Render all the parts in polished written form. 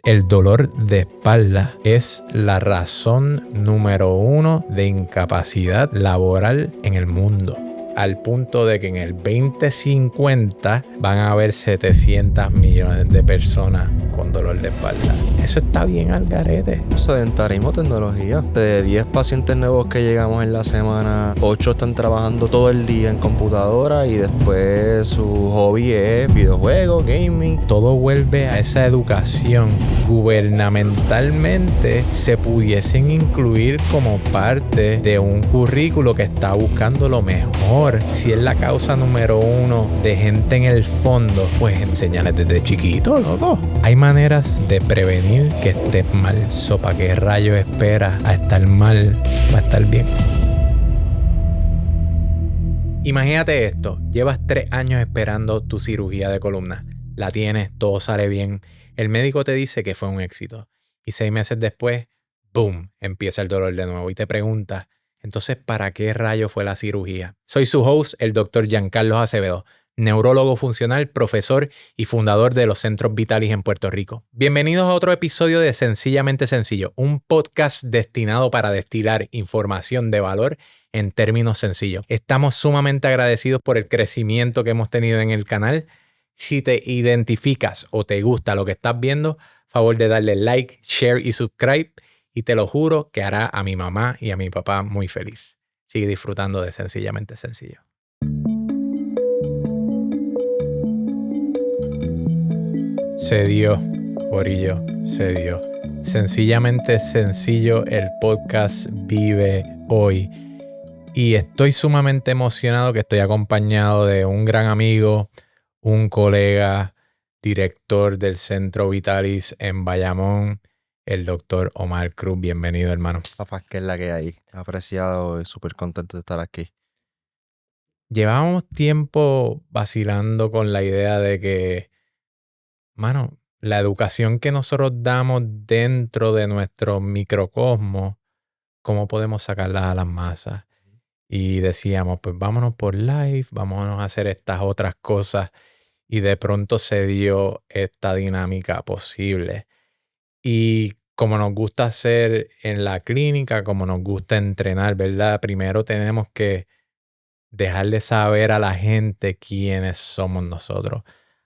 El dolor de espalda es la razón número 1 de incapacidad laboral en el mundo. Al punto de que en el 2050 van a haber 700 millones de personas con dolor de espalda. Eso está bien al garete. Sedentarismo, tecnología. De 10 pacientes nuevos que llegamos en la semana, 8 están trabajando todo el día en computadora y después su hobby es videojuegos, gaming. Todo vuelve a esa educación. Gubernamentalmente se pudiesen incluir como parte de un currículo que está buscando lo mejor. Si es la causa número 1 de gente en el fondo, pues enséñales desde chiquito, loco. Hay maneras de prevenir que estés mal. ¿Para qué rayos esperas a estar mal para estar bien? Imagínate esto. Llevas 3 años esperando tu cirugía de columna. La tienes, todo sale bien. El médico te dice que fue un éxito. Y 6 meses después, ¡boom!, empieza el dolor de nuevo. Y te preguntas, entonces, ¿para qué rayos fue la cirugía? Soy su host, el Dr. Giancarlos Acevedo, neurólogo funcional, profesor y fundador de los Centros Vitalis en Puerto Rico. Bienvenidos a otro episodio de Sencillamente Sencillo, un podcast destinado para destilar información de valor en términos sencillos. Estamos sumamente agradecidos por el crecimiento que hemos tenido en el canal. Si te identificas o te gusta lo que estás viendo, favor de darle like, share y subscribe. Y te lo juro que hará a mi mamá y a mi papá muy feliz. Sigue disfrutando de Sencillamente Sencillo. Se dio, corillo, se dio. Sencillamente Sencillo, el podcast vive hoy. Y estoy sumamente emocionado que estoy acompañado de un gran amigo, un colega, director del Centro Vitalis en Bayamón, el Dr. Omar Cruz. Bienvenido, hermano. Papá, que es la que hay. Apreciado y súper contento de estar aquí. Llevábamos tiempo vacilando con la idea de que, mano, la educación que nosotros damos dentro de nuestro microcosmos, ¿cómo podemos sacarla a las masas? Y decíamos, pues vámonos por live, vámonos a hacer estas otras cosas. Y de pronto se dio esta dinámica posible. Y como nos gusta hacer en la clínica, como nos gusta entrenar, ¿verdad? Primero tenemos que dejarle saber a la gente quiénes somos nosotros.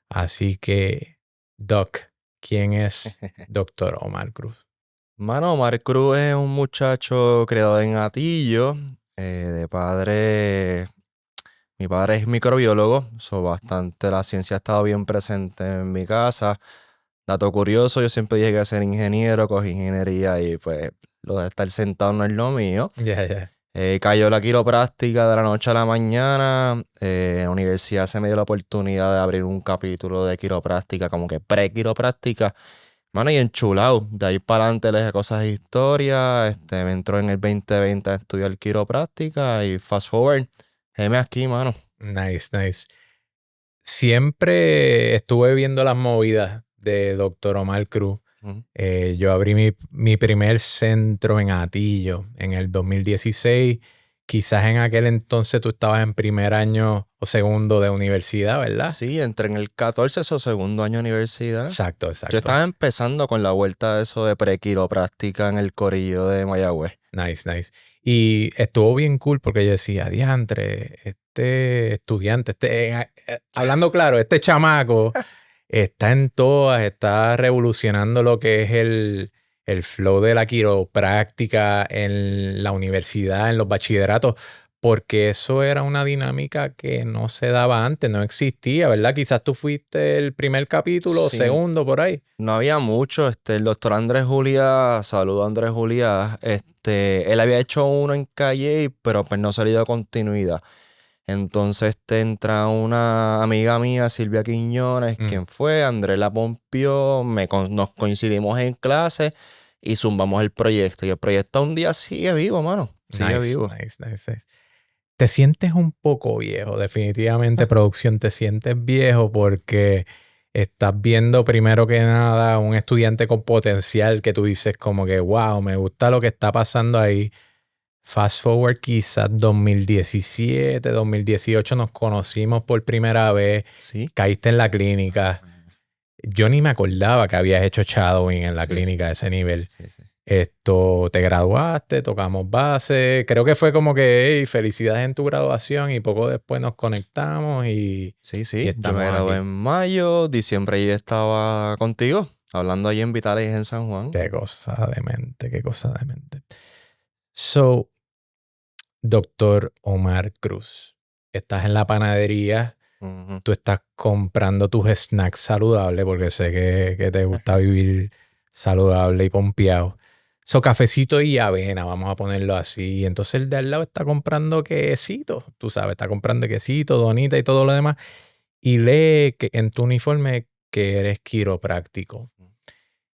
Así que, Doc, ¿quién es Dr. Omar Cruz? Mano, Omar Cruz es un muchacho criado en Atillo, de padre. Mi padre es microbiólogo, bastante la ciencia ha estado bien presente en mi casa. Dato curioso, yo siempre dije que iba a ser ingeniero, cogí ingeniería y pues lo de estar sentado no es lo mío. Cayó la quiropráctica de la noche a la mañana. En la universidad se me dio la oportunidad de abrir un capítulo de quiropráctica, como que pre-quiropráctica. Mano, y enchulado. De ahí para adelante le dije cosas de historia. Me entró en el 2020 a estudiar quiropráctica y fast forward, heme aquí, mano. Nice, nice. Siempre estuve viendo las movidas de Dr. Omar Cruz. Yo abrí mi primer centro en Atillo en el 2016. Quizás en aquel entonces tú estabas en primer año o segundo de universidad, ¿verdad? Sí, entré en el 14 o segundo año de universidad. Exacto. Yo estaba empezando con la vuelta de eso de pre-quiropráctica en el corillo de Mayagüez. Nice. Y estuvo bien cool porque yo decía, diantre, este estudiante, hablando claro, este chamaco está en todas, está revolucionando lo que es el flow de la quiropráctica en la universidad, en los bachilleratos, porque eso era una dinámica que no se daba antes, no existía, ¿verdad? Quizás tú fuiste el primer capítulo, Sí. segundo, por ahí. No había mucho. El doctor Andrés Juliá, saludo a Andrés Juliá, él había hecho uno en Calle, pero pues no se le dio continuidad. Entonces entra una amiga mía, Silvia Quiñones, quien fue, Andrés la pompió, nos coincidimos en clase y zumbamos el proyecto. Y el proyecto un día sigue vivo, mano. Sigue vivo. Nice. Te sientes un poco viejo, definitivamente, producción, te sientes viejo porque estás viendo primero que nada un estudiante con potencial que tú dices como que, wow, me gusta lo que está pasando ahí. Fast forward quizás 2017, 2018 nos conocimos por primera vez, Sí. caíste en la clínica. Yo ni me acordaba que habías hecho shadowing en la Sí. clínica a ese nivel. Sí, sí. Te graduaste, tocamos base. Creo que fue como que, hey, felicidades en tu graduación y poco después nos conectamos y Sí, y sí. Yo estamos me gradué aquí. en mayo, diciembre yo estaba contigo, hablando allí en Vitales en San Juan. Qué cosa de mente, qué cosa de mente. So, doctor Omar Cruz, estás en la panadería, Ujú. tú estás comprando tus snacks saludables porque sé que te gusta vivir saludable y pompeado. So, cafecito y avena, vamos a ponerlo así. Entonces el de al lado está comprando quesito, tú sabes, está comprando quesito, donita y todo lo demás. Y lee que en tu uniforme que eres quiropráctico.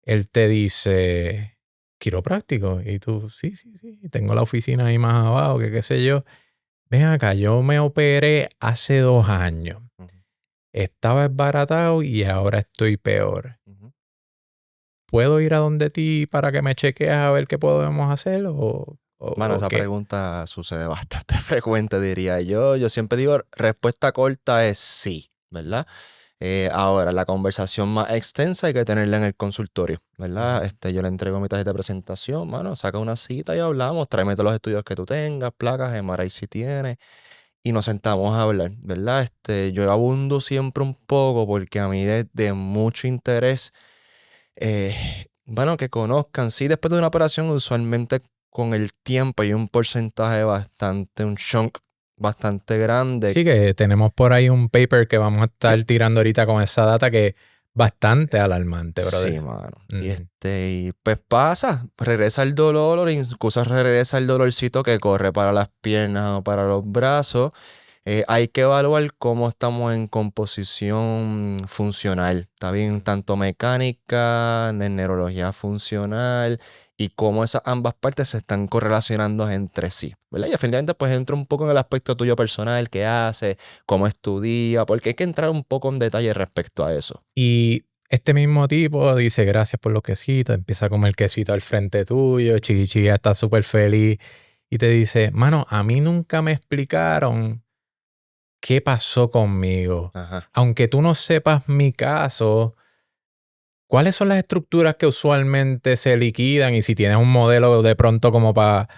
Él te dice, quiropráctico. Y tú, sí, tengo la oficina ahí más abajo, que qué sé yo. Ven acá, yo me operé hace 2 años. Ujú. Estaba esbaratado y ahora estoy peor. Ujú. ¿Puedo ir a donde ti para que me chequees a ver qué podemos hacer Mano, o esa qué? pregunta sucede bastante frecuente, diría yo. Yo siempre digo, respuesta corta es sí, ¿verdad? Ahora, la conversación más extensa hay que tenerla en el consultorio, ¿verdad? Ujú. Yo le entrego mi tarjeta de presentación, mano, saca una cita y hablamos, tráeme todos los estudios que tú tengas, placas, MRI si tienes, y nos sentamos a hablar, ¿verdad? Yo abundo siempre un poco porque a mí de mucho interés, bueno, que conozcan, sí, después de una operación, usualmente con el tiempo hay un porcentaje bastante, un chunk bastante grande. Sí, que tenemos por ahí un paper que vamos a estar tirando ahorita con esa data que es bastante alarmante, Sí, brother. mano. Ujú. Y pues pasa, regresa el dolor, o incluso regresa el dolorcito que corre para las piernas o para los brazos. Hay que evaluar cómo estamos en composición funcional, ¿está bien? Tanto mecánica, en neurología funcional y cómo esas ambas partes se están correlacionando entre sí, ¿verdad? Y definitivamente pues entra un poco en el aspecto tuyo personal, qué haces, cómo estudia, porque hay que entrar un poco en detalle respecto a eso. Y este mismo tipo dice gracias por los quesitos, empieza a comer quesito al frente tuyo, Chiqui está súper feliz y te dice, mano, a mí nunca me explicaron qué pasó conmigo. Ajá. Aunque tú no sepas mi caso, ¿cuáles son las estructuras que usualmente se liquidan? Y si tienes un modelo de pronto como para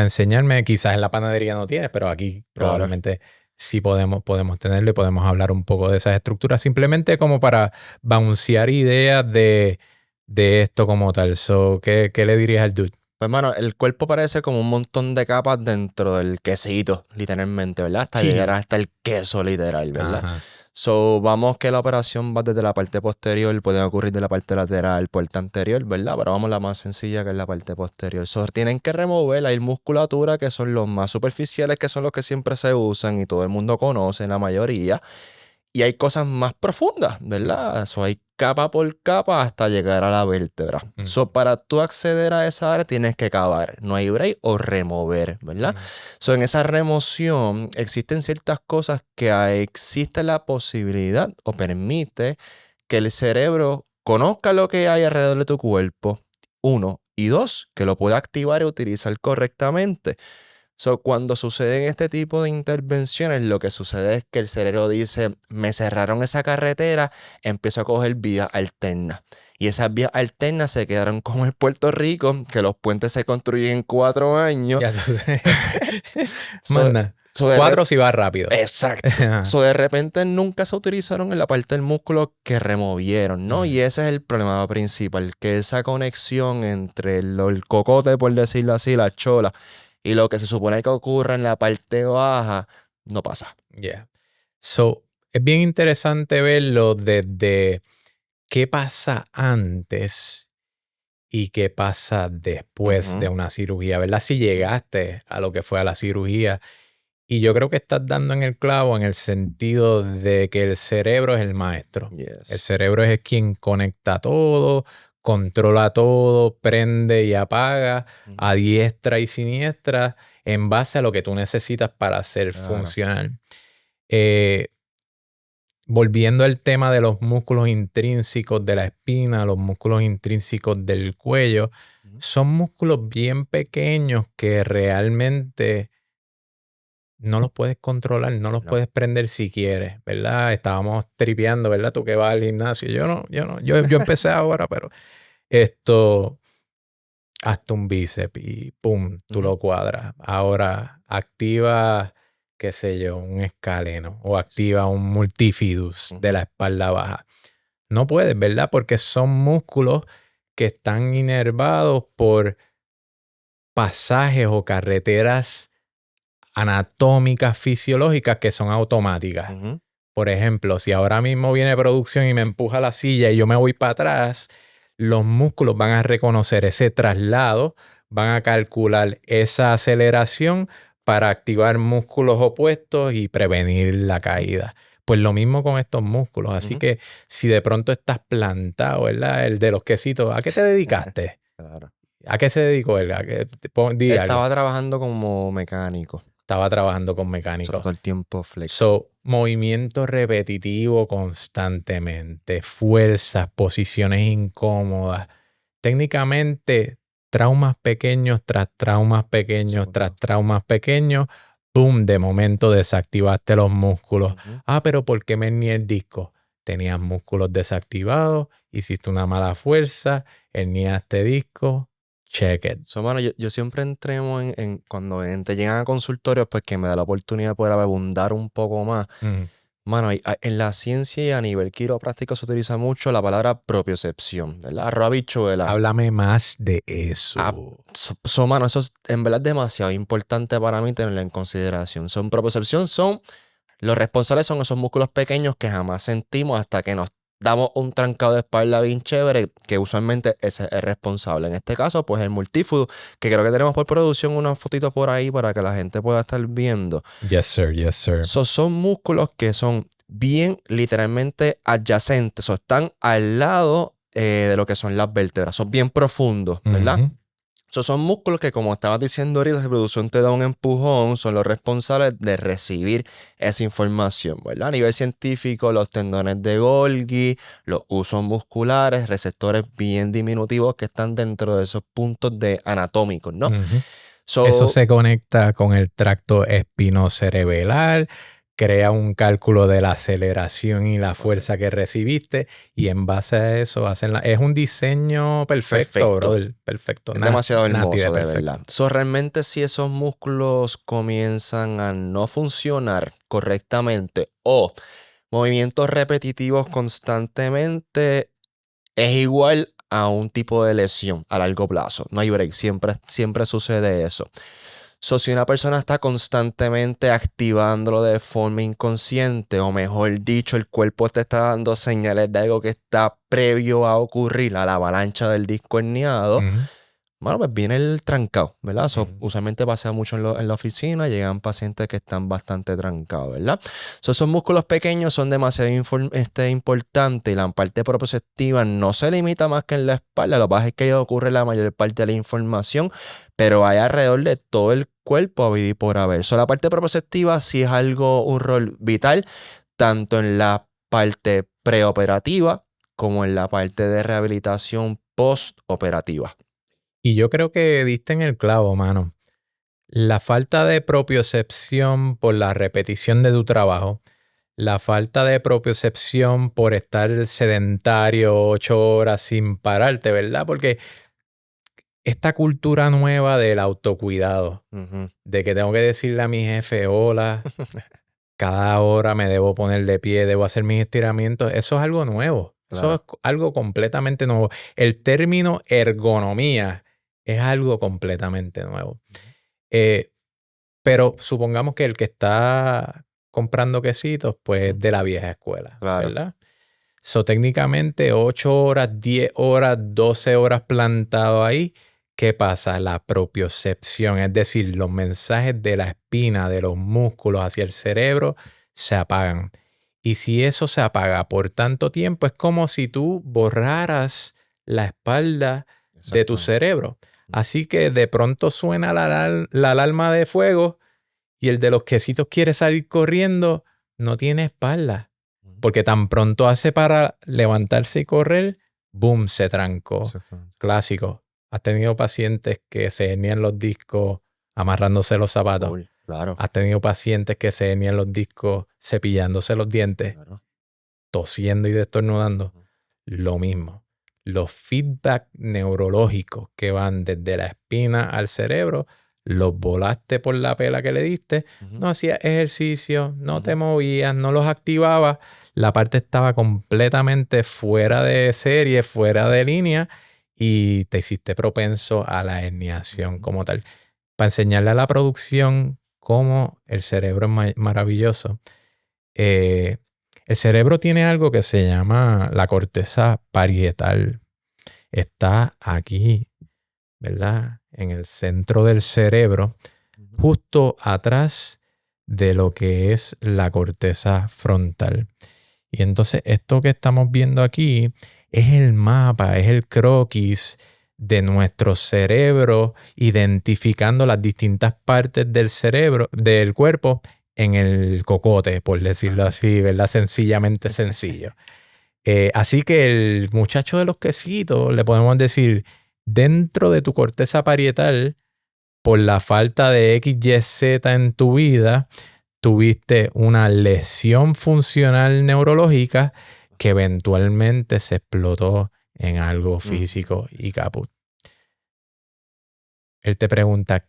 enseñarme, quizás en la panadería no tienes, pero aquí Claro. probablemente sí podemos tenerlo y podemos hablar un poco de esas estructuras, simplemente como para bouncear ideas de esto como tal. So, ¿qué le dirías al dude? Pues, mano, el cuerpo parece como un montón de capas dentro del quesito, literalmente, ¿verdad? Hasta llegar Sí. hasta el queso, literal, ¿verdad? Ajá. So, vamos que la operación va desde la parte posterior, puede ocurrir de la parte lateral, puerta anterior, ¿verdad? Pero vamos la más sencilla que es la parte posterior. So, tienen que remover la musculatura, que son los más superficiales, que son los que siempre se usan y todo el mundo conoce, la mayoría. Y hay cosas más profundas, ¿verdad? So, hay capa por capa hasta llegar a la vértebra. So, para tú acceder a esa área tienes que cavar. No hay break o remover, ¿verdad? So, en esa remoción existen ciertas cosas que existe la posibilidad o permite que el cerebro conozca lo que hay alrededor de tu cuerpo. Uno. Y dos, que lo pueda activar y utilizar correctamente. So, cuando suceden este tipo de intervenciones, lo que sucede es que el cerebro dice, me cerraron esa carretera, empiezo a coger vías alternas. Y esas vías alternas se quedaron como en Puerto Rico, que los puentes se construyen en 4 años. Ya tú sabes. So, Manda. so de 4 si va rápido. Exacto. So, de repente nunca se utilizaron en la parte del músculo que removieron, ¿no? Y ese es el problema principal, que esa conexión entre el cocote, por decirlo así, la chola, y lo que se supone que ocurre en la parte baja, no pasa. Yeah. So, es bien interesante verlo desde qué pasa antes y qué pasa después de Ujú. una cirugía, ¿verdad? Si llegaste a lo que fue a la cirugía. Y yo creo que estás dando en el clavo en el sentido de que el cerebro es el maestro. El Yes. cerebro es quien conecta todo, controla todo, prende y apaga Ujú. a diestra y siniestra en base a lo que tú necesitas para ser Claro. funcional. Eh, Volviendo al tema de los músculos intrínsecos de la espina, los músculos intrínsecos del cuello, Ujú. son músculos bien pequeños que realmente no los puedes controlar, no los puedes prender si quieres, ¿verdad? Estábamos tripeando, ¿verdad? Tú que vas al gimnasio. Yo empecé ahora, pero hasta un bíceps y pum, tú lo cuadras. Ahora activa, qué sé yo, un escaleno o activa un multifidus de la espalda baja. No puedes, ¿verdad? Porque son músculos que están inervados por pasajes o carreteras anatómicas, fisiológicas que son automáticas. Por ejemplo, si ahora mismo viene producción y me empuja la silla y yo me voy para atrás, los músculos van a reconocer ese traslado, van a calcular esa aceleración para activar músculos opuestos y prevenir la caída. Pues lo mismo con estos músculos. Así que si de pronto estás plantado, ¿verdad? El de los quesitos, ¿a qué te dedicaste? Claro. ¿A qué se dedicó él? Estaba trabajando como mecánico. Estaba trabajando con mecánicos. Todo el tiempo flexible. Movimiento repetitivo constantemente, fuerzas, posiciones incómodas. Técnicamente, traumas pequeños tras traumas pequeños tras traumas pequeños. ¡Pum! De momento desactivaste los músculos. Pero ¿por qué me hernié el disco? Tenías músculos desactivados, hiciste una mala fuerza, herniaste disco. Check it. Mano, yo siempre entreno cuando te llegan a consultorios, pues que me da la oportunidad de poder abundar un poco más. Mano, en la ciencia y a nivel quiropráctico se utiliza mucho la palabra propiocepción, ¿verdad? Arroz habichuela. Háblame más de eso. Mano, eso en verdad es demasiado importante para mí tenerlo en consideración. Propiocepción los responsables son esos músculos pequeños que jamás sentimos hasta que nos damos un trancado de espalda bien chévere, que usualmente ese es el responsable. En este caso, pues el multifidus, que creo que tenemos por producción unas fotitos por ahí para que la gente pueda estar viendo. Yes, sir. Yes, sir. Son músculos que son bien literalmente adyacentes, están al lado de lo que son las vértebras, son bien profundos, ¿verdad? Son músculos que, como estabas diciendo ahorita, la producción te da un empujón, son los responsables de recibir esa información, ¿verdad? A nivel científico, los tendones de Golgi, los usos musculares, receptores bien diminutivos que están dentro de esos puntos anatómicos, ¿no? Eso se conecta con el tracto espinocerebral, crea un cálculo de la aceleración y la fuerza que recibiste y en base a eso es un diseño perfecto, brother. Perfecto. Es demasiado hermoso, de verdad. Realmente si esos músculos comienzan a no funcionar correctamente o movimientos repetitivos constantemente, es igual a un tipo de lesión a largo plazo. No hay break, siempre sucede eso. Si una persona está constantemente activándolo de forma inconsciente, o mejor dicho, el cuerpo te está dando señales de algo que está previo a ocurrir, a la avalancha del disco herniado, bueno, pues viene el trancado, ¿verdad? Usualmente pasa mucho en la oficina, llegan pacientes que están bastante trancados, ¿verdad? Esos músculos pequeños son demasiado importantes y la parte propioceptiva no se limita más que en la espalda. Lo que pasa es que ahí ocurre la mayor parte de la información, pero hay alrededor de todo el cuerpo a vivir por haber. La parte propioceptiva sí es un rol vital, tanto en la parte preoperativa como en la parte de rehabilitación postoperativa. Y yo creo que diste en el clavo, mano. La falta de propiocepción por la repetición de tu trabajo, la falta de propiocepción por estar sedentario 8 horas sin pararte, ¿verdad? Porque esta cultura nueva del autocuidado, de que tengo que decirle a mi jefe, hola, cada hora me debo poner de pie, debo hacer mis estiramientos, eso es algo nuevo. Claro. Eso es algo completamente nuevo. El término ergonomía es algo completamente nuevo. Pero supongamos que el que está comprando quesitos, pues es de la vieja escuela, claro, ¿verdad? Técnicamente 8 horas, 10 horas, 12 horas plantado ahí. ¿Qué pasa? La propiocepción, es decir, los mensajes de la espina, de los músculos hacia el cerebro, se apagan. Y si eso se apaga por tanto tiempo, es como si tú borraras la espalda de tu cerebro. Así que de pronto suena la alarma de fuego y el de los quesitos quiere salir corriendo, no tiene espalda. Porque tan pronto hace para levantarse y correr, boom, se trancó. Clásico. ¿Has tenido pacientes que se hernian los discos amarrándose los zapatos? Claro. Has tenido pacientes que se venían los discos cepillándose los dientes, Claro. tosiendo y destornudando. Lo mismo. Los feedback neurológicos que van desde la espina al cerebro, los volaste por la pela que le diste, no hacías ejercicio, no te movías, no los activabas, la parte estaba completamente fuera de serie, fuera de línea y te hiciste propenso a la herniación como tal. Para enseñarle a la producción cómo el cerebro es maravilloso. El cerebro tiene algo que se llama la corteza parietal. Está aquí, ¿verdad? En el centro del cerebro, justo atrás de lo que es la corteza frontal. Y entonces esto que estamos viendo aquí es el mapa, es el croquis de nuestro cerebro, identificando las distintas partes del cerebro, del cuerpo, en el cocote, por decirlo así, ¿verdad? Sencillamente sencillo. Así que el muchacho de los quesitos, le podemos decir, dentro de tu corteza parietal, por la falta de XYZ en tu vida, tuviste una lesión funcional neurológica que eventualmente se explotó en algo físico y caput. Él te pregunta,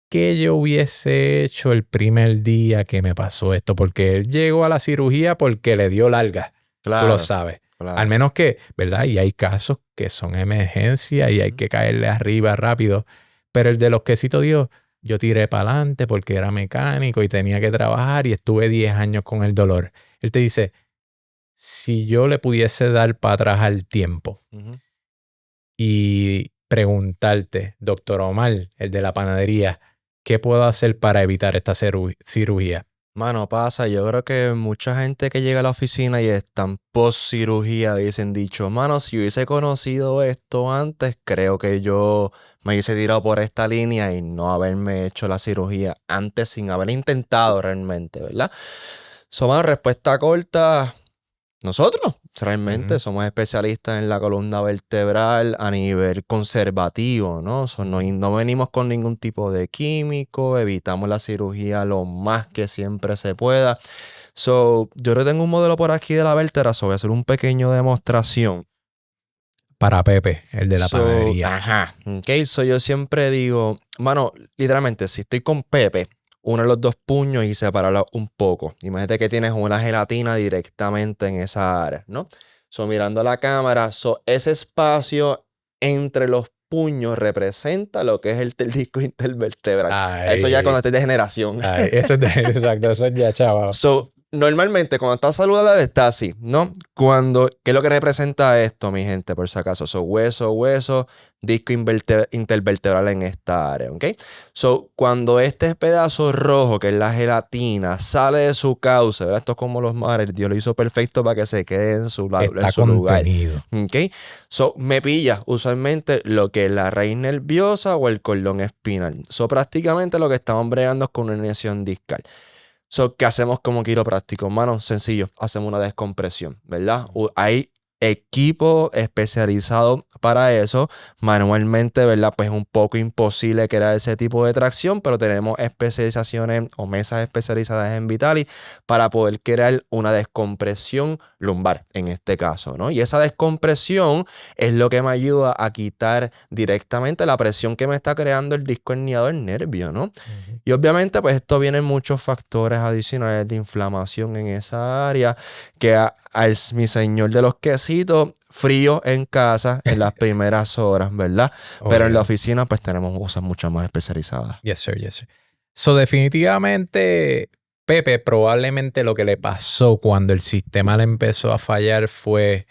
¿qué yo hubiese hecho el primer día que me pasó esto? Porque él llegó a la cirugía porque le dio larga. Claro, tú lo sabes. Claro. Al menos que, ¿verdad? Y hay casos que son emergencia y hay que caerle arriba rápido. Pero el de los quesitos dio, yo tiré para adelante porque era mecánico y tenía que trabajar y estuve 10 años con el dolor. Él te dice, si yo le pudiese dar para atrás al tiempo y preguntarte, doctor Omar, el de la panadería, ¿qué puedo hacer para evitar esta cirugía? Mano, pasa, yo creo que mucha gente que llega a la oficina y están post cirugía dicen dicho, mano, si hubiese conocido esto antes, creo que yo me hubiese tirado por esta línea y no haberme hecho la cirugía antes sin haber intentado realmente, ¿verdad? Mano, respuesta corta, nosotros realmente somos especialistas en la columna vertebral a nivel conservativo, ¿no? No venimos con ningún tipo de químico, evitamos la cirugía lo más que siempre se pueda. Yo tengo un modelo por aquí de la vértebra, voy a hacer un pequeño demostración. Para Pepe, el de la panadería. Ajá. Ok, yo siempre digo, mano, literalmente, si estoy con Pepe, uno de los dos puños y separarlo un poco. Imagínate que tienes una gelatina directamente en esa área, ¿no? Mirando la cámara, ese espacio entre los puños representa lo que es el disco intervertebral. Eso ya cuando estés de generación. Exacto, eso ya, chaval. Normalmente cuando está saludable está así, ¿no? ¿Qué es lo que representa esto, mi gente, por si acaso? Hueso, disco intervertebral en esta área, ¿ok? Cuando este pedazo rojo, que es la gelatina, sale de su cauce, ¿verdad? Esto es como los mares, Dios lo hizo perfecto para que se quede en su lugar. ¿Ok? Me pilla usualmente lo que es la raíz nerviosa o el cordón espinal. Prácticamente lo que estamos bregando es con una herniación discal. ¿Qué hacemos como quiropráctico? Mano, sencillo, hacemos una descompresión, ¿verdad? Hay equipo especializado para eso. Manualmente, ¿verdad? Pues es un poco imposible crear ese tipo de tracción, pero tenemos especializaciones o mesas especializadas en Vitali para poder crear una descompresión lumbar, en este caso, ¿no? Y esa descompresión es lo que me ayuda a quitar directamente la presión que me está creando el disco herniado del nervio, ¿no? Y obviamente, pues esto viene en muchos factores adicionales de inflamación en esa área, que mi señor de los quesitos, frío en casa en las primeras horas, ¿verdad? Pero en la oficina, pues tenemos cosas mucho más especializadas. Yes, sir, yes, sir. Definitivamente, Pepe, probablemente lo que le pasó cuando el sistema le empezó a fallar fue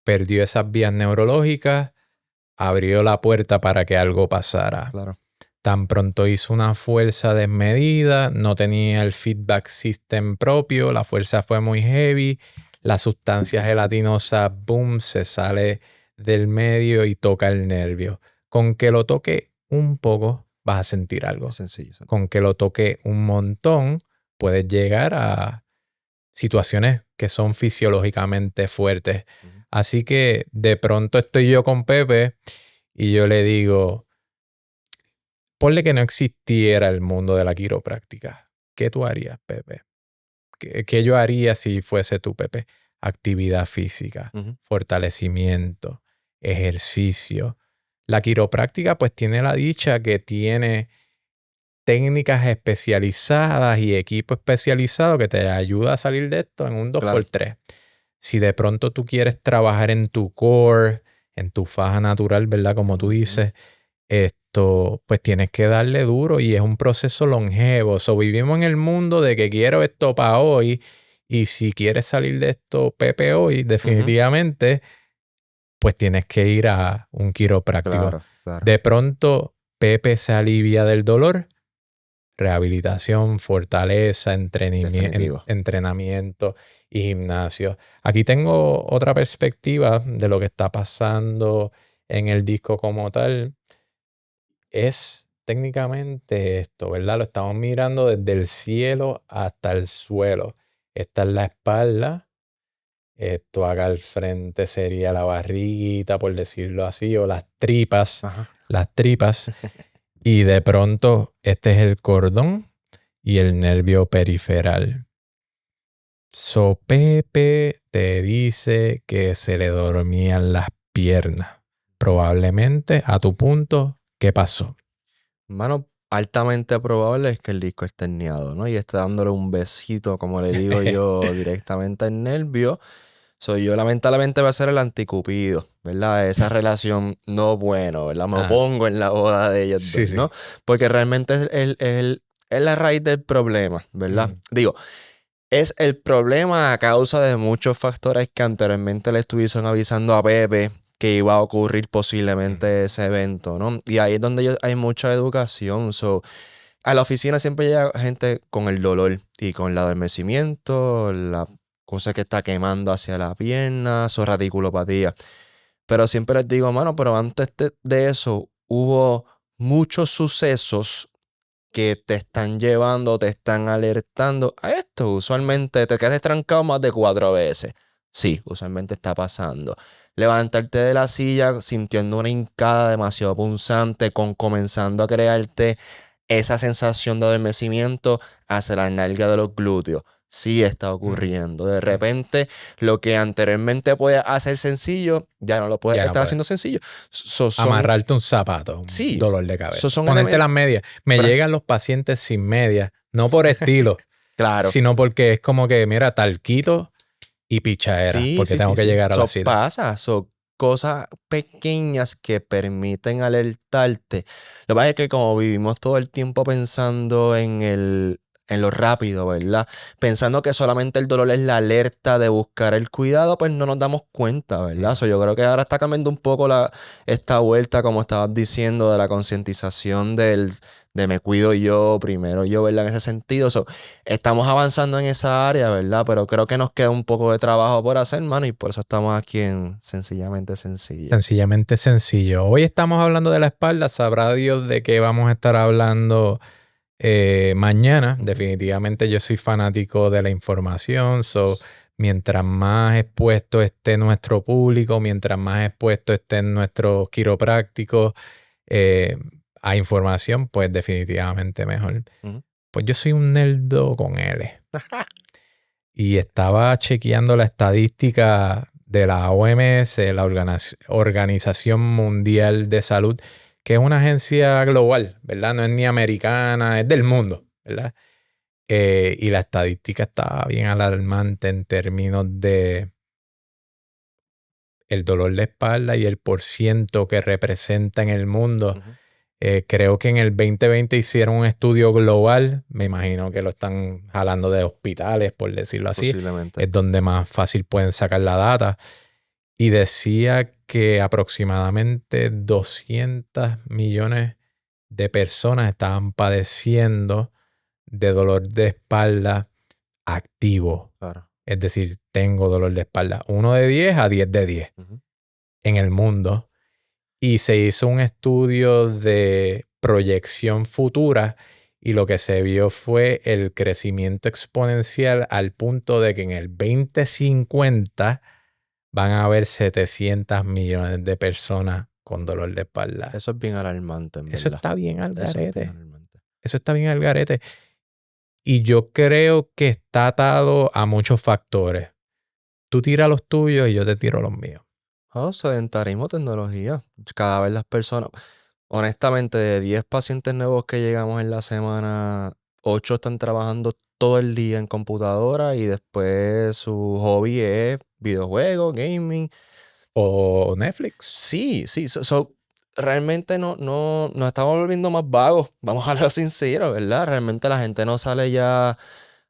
perdió esas vías neurológicas, abrió la puerta para que algo pasara. Claro. Tan pronto hizo una fuerza desmedida, no tenía el feedback system propio, la fuerza fue muy heavy, la sustancia gelatinosa, boom, se sale del medio y toca el nervio. Con que lo toque un poco, vas a sentir algo. Es sencillo. Con que lo toque un montón, puedes llegar a situaciones que son fisiológicamente fuertes. Así que de pronto estoy yo con Pepe y yo le digo, ponle que no existiera el mundo de la quiropráctica. ¿Qué tú harías, Pepe? ¿Qué yo haría si fuese tú, Pepe? Actividad física, fortalecimiento, ejercicio. La quiropráctica pues tiene la dicha que tiene técnicas especializadas y equipo especializado que te ayuda a salir de esto en un 2x3. Si de pronto tú quieres trabajar en tu core, en tu faja natural, ¿verdad? Como tú dices, pues tienes que darle duro y es un proceso longevo. Vivimos en el mundo de que quiero esto para hoy y si quieres salir de esto, Pepe, hoy, definitivamente, pues tienes que ir a un quiropráctico. Claro. De pronto, Pepe se alivia del dolor. Rehabilitación, fortaleza, entrenamiento y gimnasio. Aquí tengo otra perspectiva de lo que está pasando en el disco como tal. Es técnicamente esto, ¿verdad? Lo estamos mirando desde el cielo hasta el suelo. Esta es la espalda. Esto acá al frente sería la barriguita, por decirlo así, o las tripas. Las tripas. Y de pronto, este es el cordón y el nervio periferal. Pepe te dice que se le dormían las piernas. Probablemente, a tu punto, ¿qué pasó? Mano, altamente probable es que el disco esté herniado, ¿no? Y esté dándole un besito, como le digo yo, directamente al nervio. Yo lamentablemente voy a ser el anticupido, ¿verdad? Esa relación no bueno, ¿verdad? Me opongo en la boda de ellos dos, ¿no? Porque realmente es la raíz del problema, ¿verdad? Digo, es el problema a causa de muchos factores que anteriormente le estuviesen avisando a Pepe que iba a ocurrir posiblemente ese evento, ¿no? Y ahí es donde hay mucha educación. A la oficina siempre llega gente con el dolor y con el adormecimiento, la cosa que está quemando hacia la pierna, radiculopatía. Pero siempre les digo, mano, pero antes de eso hubo muchos sucesos que te están llevando, te están alertando a esto. Usualmente te quedas trancado más de 4 veces. Sí, usualmente está pasando. Levantarte de la silla sintiendo una hincada demasiado punzante, comenzando a crearte esa sensación de adormecimiento hacia la nalga de los glúteos. Sí está ocurriendo. De repente, lo que anteriormente podía hacer sencillo, ya no lo puedes estar haciendo sencillo. Amarrarte un zapato, un dolor de cabeza. Ponerte las medias. Llegan los pacientes sin medias, no por estilo, sino porque es como que, mira, talquito y pichadera, porque tengo que llegar a la cita. Son cosas pequeñas que permiten alertarte. Lo que pasa es que como vivimos todo el tiempo pensando en lo rápido, ¿verdad? Pensando que solamente el dolor es la alerta de buscar el cuidado, pues no nos damos cuenta, ¿verdad? Yo creo que ahora está cambiando un poco esta vuelta, como estabas diciendo, de la concientización de me cuido yo, primero yo, ¿verdad? En ese sentido. Estamos avanzando en esa área, ¿verdad? Pero creo que nos queda un poco de trabajo por hacer, mano, y por eso estamos aquí en Sencillamente Sencillo. Sencillamente Sencillo. Hoy estamos hablando de la espalda. Sabrá Dios de qué vamos a estar hablando mañana. Definitivamente yo soy fanático de la información. Mientras más expuesto esté nuestro público, mientras más expuesto estén nuestros quiroprácticos a información, pues definitivamente mejor. Pues yo soy un nerdo con L. Y estaba chequeando la estadística de la OMS, la Organización Mundial de Salud, que es una agencia global, ¿verdad? No es ni americana, es del mundo, ¿verdad? Y la estadística está bien alarmante en términos de el dolor de espalda y el % que representa en el mundo. Creo que en el 2020 hicieron un estudio global. Me imagino que lo están jalando de hospitales, por decirlo así. Es donde más fácil pueden sacar la data. Y decía que aproximadamente 200 millones de personas estaban padeciendo de dolor de espalda activo. Claro. Es decir, tengo dolor de espalda. 1 de 10 a 10 de 10 en el mundo. Y se hizo un estudio de proyección futura y lo que se vio fue el crecimiento exponencial al punto de que en el 2050 van a haber 700 millones de personas con dolor de espalda. Eso es bien alarmante, en Eso verdad. está bien al Eso es bien garete. alarmante. Eso está bien al garete. Y yo creo que está atado a muchos factores. Tú tiras los tuyos y yo te tiro los míos. Sedentarismo, tecnología. Cada vez las personas, honestamente, de 10 pacientes nuevos que llegamos en la semana, 8 están trabajando todo el día en computadora y después su hobby es videojuegos, gaming. O Netflix. Sí. Realmente nos estamos volviendo más vagos. Vamos a hablar sincero, ¿verdad? Realmente la gente no sale ya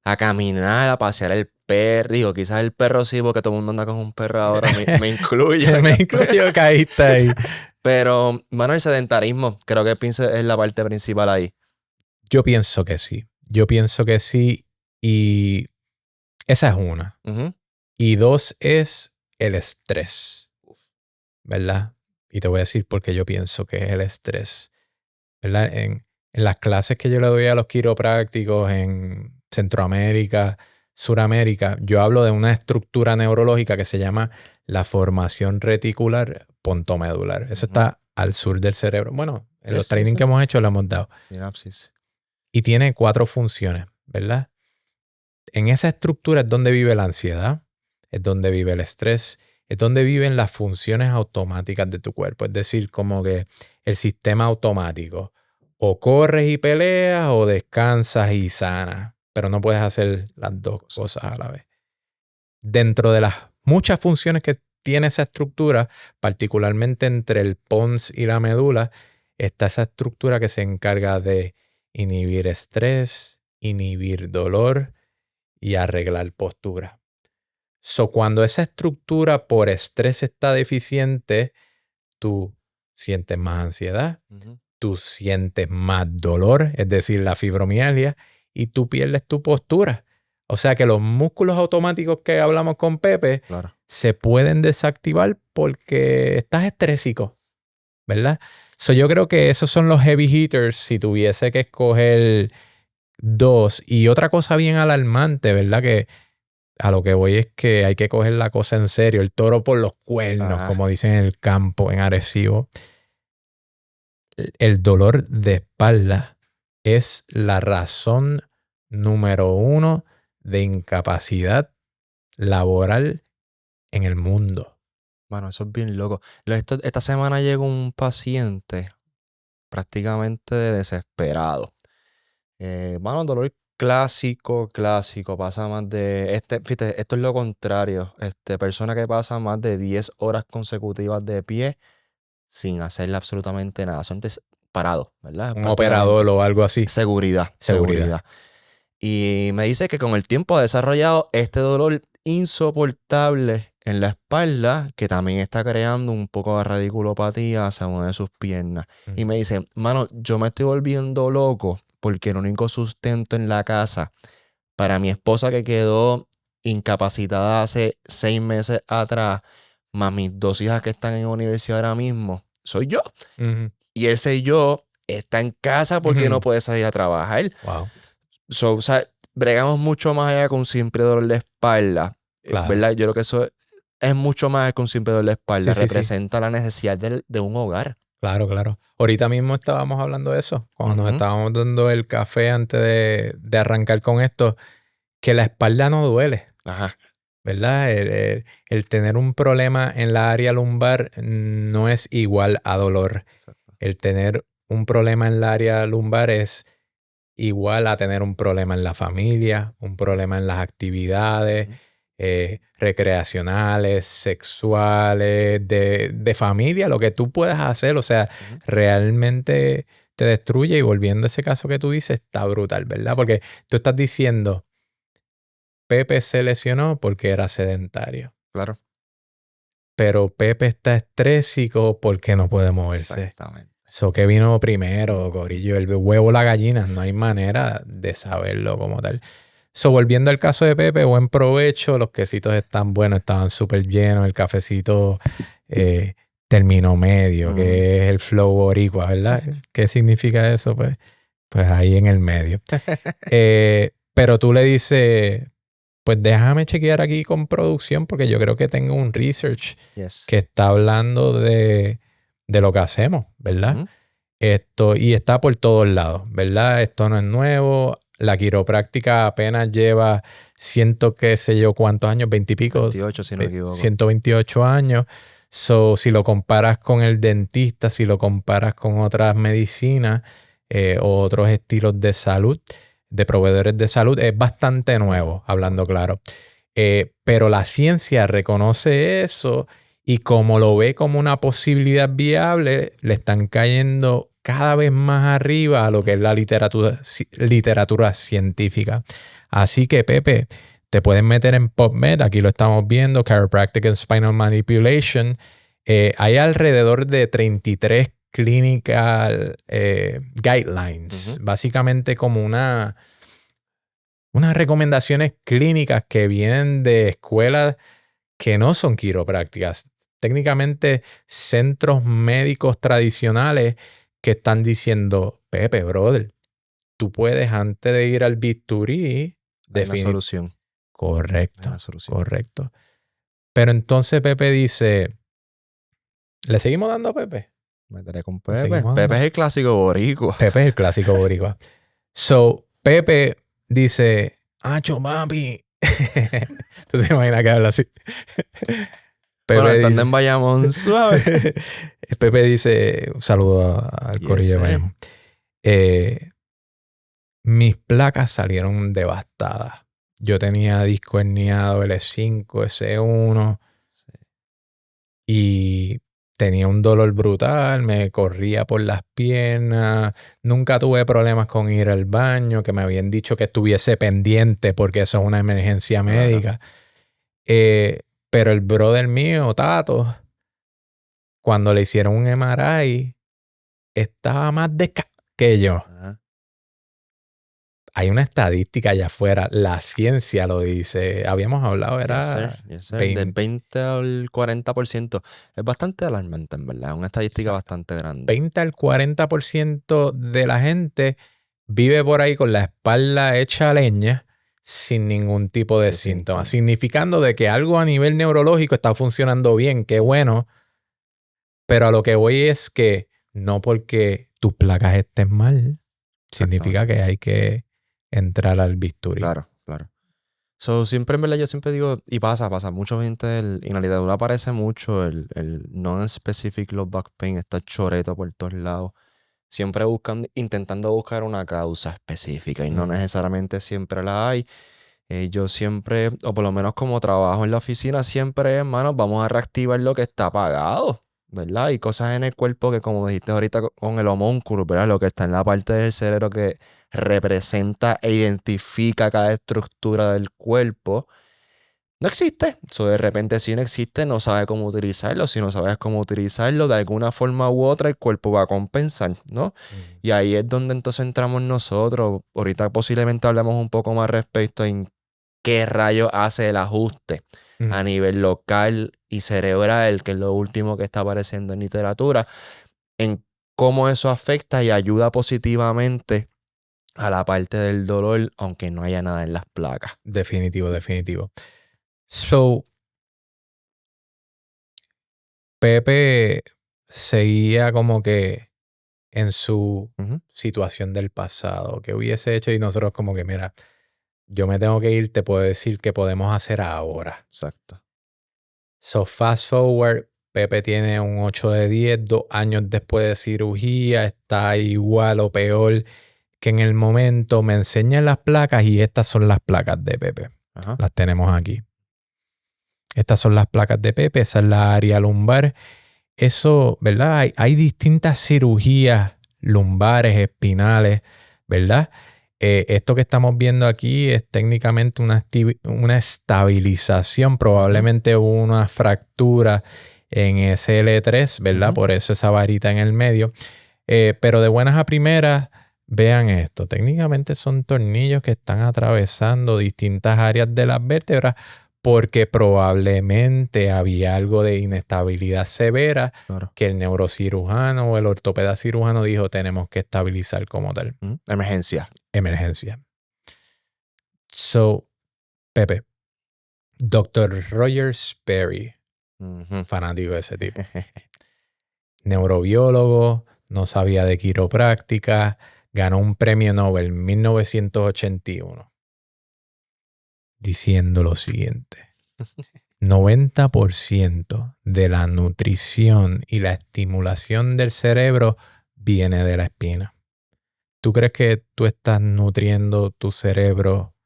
a caminar, a pasear el perro. Digo, quizás el perro sí, porque todo el mundo anda con un perro ahora. Me incluyo. Me incluyo, caíste ahí. Pero, bueno, el sedentarismo, creo que es la parte principal ahí. Yo pienso que sí. Y esa es una. Ujú. Y dos es el estrés. ¿Verdad? Y te voy a decir por qué yo pienso que es el estrés. ¿Verdad? En las clases que yo le doy a los quiroprácticos en Centroamérica, Suramérica, yo hablo de una estructura neurológica que se llama la formación reticular pontomedular. Eso está al sur del cerebro. Bueno, en los trainings que hemos hecho lo hemos dado. Sinapsis. Y tiene 4 funciones, ¿verdad? En esa estructura es donde vive la ansiedad, es donde vive el estrés, es donde viven las funciones automáticas de tu cuerpo. Es decir, como que el sistema automático. O corres y peleas o descansas y sanas. Pero no puedes hacer las dos cosas a la vez. Dentro de las muchas funciones que tiene esa estructura, particularmente entre el pons y la médula, está esa estructura que se encarga de inhibir estrés, inhibir dolor y arreglar postura. Cuando esa estructura por estrés está deficiente, tú sientes más ansiedad, tú sientes más dolor, es decir, la fibromialgia, y tú pierdes tu postura. O sea que los músculos automáticos que hablamos con Pepe se pueden desactivar porque estás estrésico, ¿verdad? Yo creo que esos son los heavy hitters si tuviese que escoger 2. Y otra cosa bien alarmante, ¿verdad? Que a lo que voy es que hay que coger la cosa en serio, el toro por los cuernos, como dicen en el campo, en Arecibo. El dolor de espalda es la razón número 1 de incapacidad laboral en el mundo. Bueno, eso es bien loco. Esta semana llegó un paciente prácticamente desesperado. Dolor clásico, pasa más de... Fíjate, esto es lo contrario. Persona que pasa más de 10 horas consecutivas de pie sin hacerle absolutamente nada. Son parados, ¿verdad? Un operador o algo así. Seguridad. Y me dice que con el tiempo ha desarrollado este dolor insoportable en la espalda, que también está creando un poco de radiculopatía hacia una de sus piernas. Y me dice, mano, yo me estoy volviendo loco porque el único sustento en la casa para mi esposa que quedó incapacitada hace 6 meses atrás, más mis 2 hijas que están en la universidad ahora mismo, soy yo. Y ese yo está en casa porque no puede salir a trabajar. Wow. O sea, bregamos mucho más allá con un simple dolor de espalda. Claro. ¿Verdad? Yo creo que eso es mucho más que un simple dolor de espalda. Sí, representa la necesidad de un hogar. Claro. Ahorita mismo estábamos hablando de eso, cuando nos estábamos dando el café antes de arrancar con esto, que la espalda no duele. Ajá. ¿Verdad? El tener un problema en la área lumbar no es igual a dolor. Exacto. El tener un problema en la área lumbar es igual a tener un problema en la familia, un problema en las actividades recreacionales, sexuales, de familia, lo que tú puedas hacer. O sea, realmente te destruye. Y volviendo a ese caso que tú dices, está brutal, ¿verdad? Porque tú estás diciendo, Pepe se lesionó porque era sedentario. Claro. Pero Pepe está estrésico porque no puede moverse. Exactamente. ¿Qué vino primero, Corillo? ¿El huevo o la gallina? No hay manera de saberlo como tal. Volviendo al caso de Pepe, buen provecho. Los quesitos están buenos, estaban súper llenos. El cafecito terminó medio, que es el flow boricua, ¿verdad? ¿Qué significa eso? Pues ahí en el medio. Pero tú le dices, pues déjame chequear aquí con producción porque yo creo que tengo un research que está hablando de de lo que hacemos, ¿verdad? Ujú. Y está por todos lados, ¿verdad? Esto no es nuevo. La quiropráctica apenas lleva qué sé yo cuántos años, 20 y pico, 28, si no me equivoco. 128 años. So, si lo comparas con el dentista, si lo comparas con otras medicinas o otros estilos de salud, de proveedores de salud, es bastante nuevo, hablando claro. Pero la ciencia reconoce eso y como lo ve como una posibilidad viable, le están cayendo cada vez más arriba a lo que es la literatura científica. Así que, Pepe, te puedes meter en PubMed, aquí lo estamos viendo, Chiropractic and Spinal Manipulation. Hay alrededor de 33 clinical guidelines, básicamente como unas recomendaciones clínicas que vienen de escuelas que no son quiroprácticas, técnicamente centros médicos tradicionales que están diciendo, Pepe, brother, tú puedes antes de ir al bisturí Hay una definir. solución. Hay Correcto, una solución. correcto. Pero entonces Pepe dice, ¿le seguimos dando a Pepe? Meteré con Le Pepe. seguimos Pepe dando. es el clásico boricua. Pepe es el clásico boricua. So, Pepe dice, ¡acho, papi! ¿Tú te imaginas que habla así? Pepe Bueno, estando dice, en Bayamón suave. Pepe dice, un saludo al corillo de Bayamón. Mis placas salieron devastadas. Yo tenía disco herniado L5, S1 y tenía un dolor brutal, me corría por las piernas. Nunca tuve problemas con ir al baño, que me habían dicho que estuviese pendiente porque eso es una emergencia médica. Pero el brother mío, Tato, cuando le hicieron un MRI, estaba más que yo. Ajá. Hay una estadística allá afuera, la ciencia lo dice. Habíamos hablado, era Yes, sir. Del 20 al 40%. Es bastante alarmante, en verdad. Es una estadística bastante grande. 20 al 40% de la gente vive por ahí con la espalda hecha leña sin ningún tipo de síntomas, significando de que algo a nivel neurológico está funcionando bien, qué bueno, pero a lo que voy es que no porque tus placas estén mal, significa que hay que entrar al bisturí. Claro, claro. So, siempre, en verdad, yo siempre digo, y pasa, mucha gente, en la literatura aparece mucho el non-specific low back pain, está choreto por todos lados. Siempre intentando buscar una causa específica y no necesariamente siempre la hay. Yo siempre, o por lo menos como trabajo en la oficina, siempre, hermano, vamos a reactivar lo que está apagado, ¿verdad? Hay cosas en el cuerpo que, como dijiste ahorita con el homúnculo, ¿verdad? Lo que está en la parte del cerebro que representa e identifica cada estructura del cuerpo, no existe. Eso de repente, si no existe, no sabe cómo utilizarlo. Si no sabes cómo utilizarlo, de alguna forma u otra, el cuerpo va a compensar, ¿no? Y ahí es donde entonces entramos nosotros. Ahorita posiblemente hablamos un poco más respecto en qué rayos hace el ajuste a nivel local y cerebral, que es lo último que está apareciendo en literatura, en cómo eso afecta y ayuda positivamente a la parte del dolor, aunque no haya nada en las placas. Definitivo, definitivo. So, Pepe seguía como que en su situación del pasado, que hubiese hecho y nosotros como que, mira, yo me tengo que ir, te puedo decir qué podemos hacer ahora. Exacto. So, fast forward, Pepe tiene un 8 de 10, 2 años después de cirugía, está igual o peor que en el momento. Me enseñan las placas y estas son las placas de Pepe. Ajá. Las tenemos aquí. Estas son las placas de Pepe, esa es la área lumbar. Eso, ¿verdad? Hay distintas cirugías lumbares, espinales, ¿verdad? Esto que estamos viendo aquí es técnicamente una estabilización, probablemente una fractura en SL3, ¿verdad? Por eso esa varita en el medio. Pero de buenas a primeras, vean esto. Técnicamente son tornillos que están atravesando distintas áreas de las vértebras porque probablemente había algo de inestabilidad severa que el neurocirujano o el ortopeda cirujano dijo tenemos que estabilizar como tal. Emergencia. So, Pepe, Dr. Roger Sperry, fanático de ese tipo. neurobiólogo, no sabía de quiropráctica, ganó un premio Nobel en 1981 diciendo lo siguiente: 90% de la nutrición y la estimulación del cerebro viene de la espina. ¿Tú crees que tú estás nutriendo tu cerebro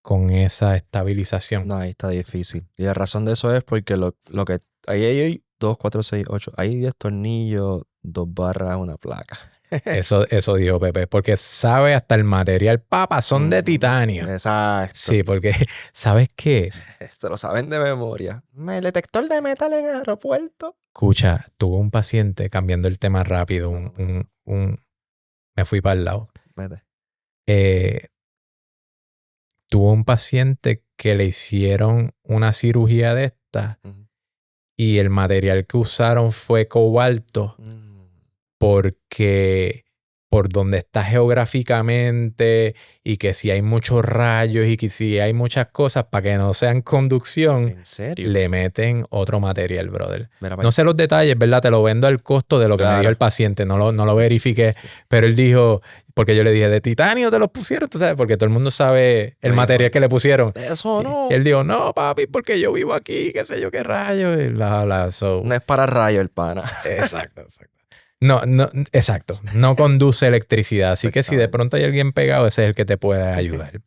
con esa estabilización? No, ahí está difícil. Y la razón de eso es porque lo que... Ahí hay 2, 4, 6, 8. Hay 10 tornillos, 2 barras, una placa. Eso dijo Pepe, porque sabe hasta el material. Papa, son de titanio. Exacto. Sí, porque, ¿sabes qué? Se lo saben de memoria. El detector de metal en el aeropuerto. Escucha, tuve un paciente, cambiando el tema rápido, me fui para el lado. Vete. Tuvo un paciente que le hicieron una cirugía de esta y el material que usaron fue cobalto porque por donde está geográficamente y que si hay muchos rayos y que si hay muchas cosas para que no sean conducción, ¿En serio? le meten otro material, brother. Mira, No sé los detalles, ¿verdad? Te lo vendo al costo de lo que me dio el paciente. No lo verifiqué, pero él dijo, porque yo le dije, de titanio te los pusieron, tú sabes, porque todo el mundo sabe el material que le pusieron. Eso no. Y él dijo, no, papi, porque yo vivo aquí, qué sé yo, qué rayos. Y No es para rayos el pana. Exacto. No, exacto. No conduce electricidad. Así que si de pronto hay alguien pegado, ese es el que te puede ayudar.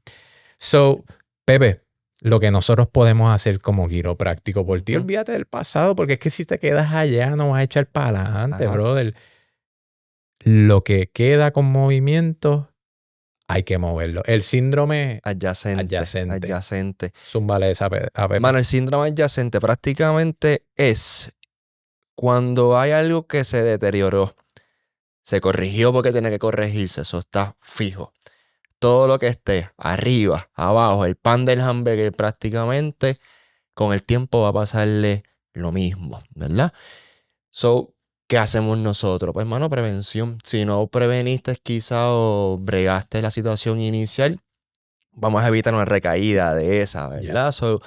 So, Pepe, lo que nosotros podemos hacer como quiropráctico por ti, olvídate del pasado, porque es que si te quedas allá no vas a echar para adelante, brother. Lo que queda con movimiento, hay que moverlo. El síndrome adyacente. Zúmbale esa a Pepe. Mano, el síndrome adyacente prácticamente es cuando hay algo que se deterioró, se corrigió porque tiene que corregirse, eso está fijo. Todo lo que esté arriba, abajo, el pan del hamburger prácticamente, con el tiempo va a pasarle lo mismo, ¿verdad? So, ¿qué hacemos nosotros? Pues, mano, prevención. Si no preveniste quizá o bregaste la situación inicial, vamos a evitar una recaída de esa, ¿verdad? Yeah. So,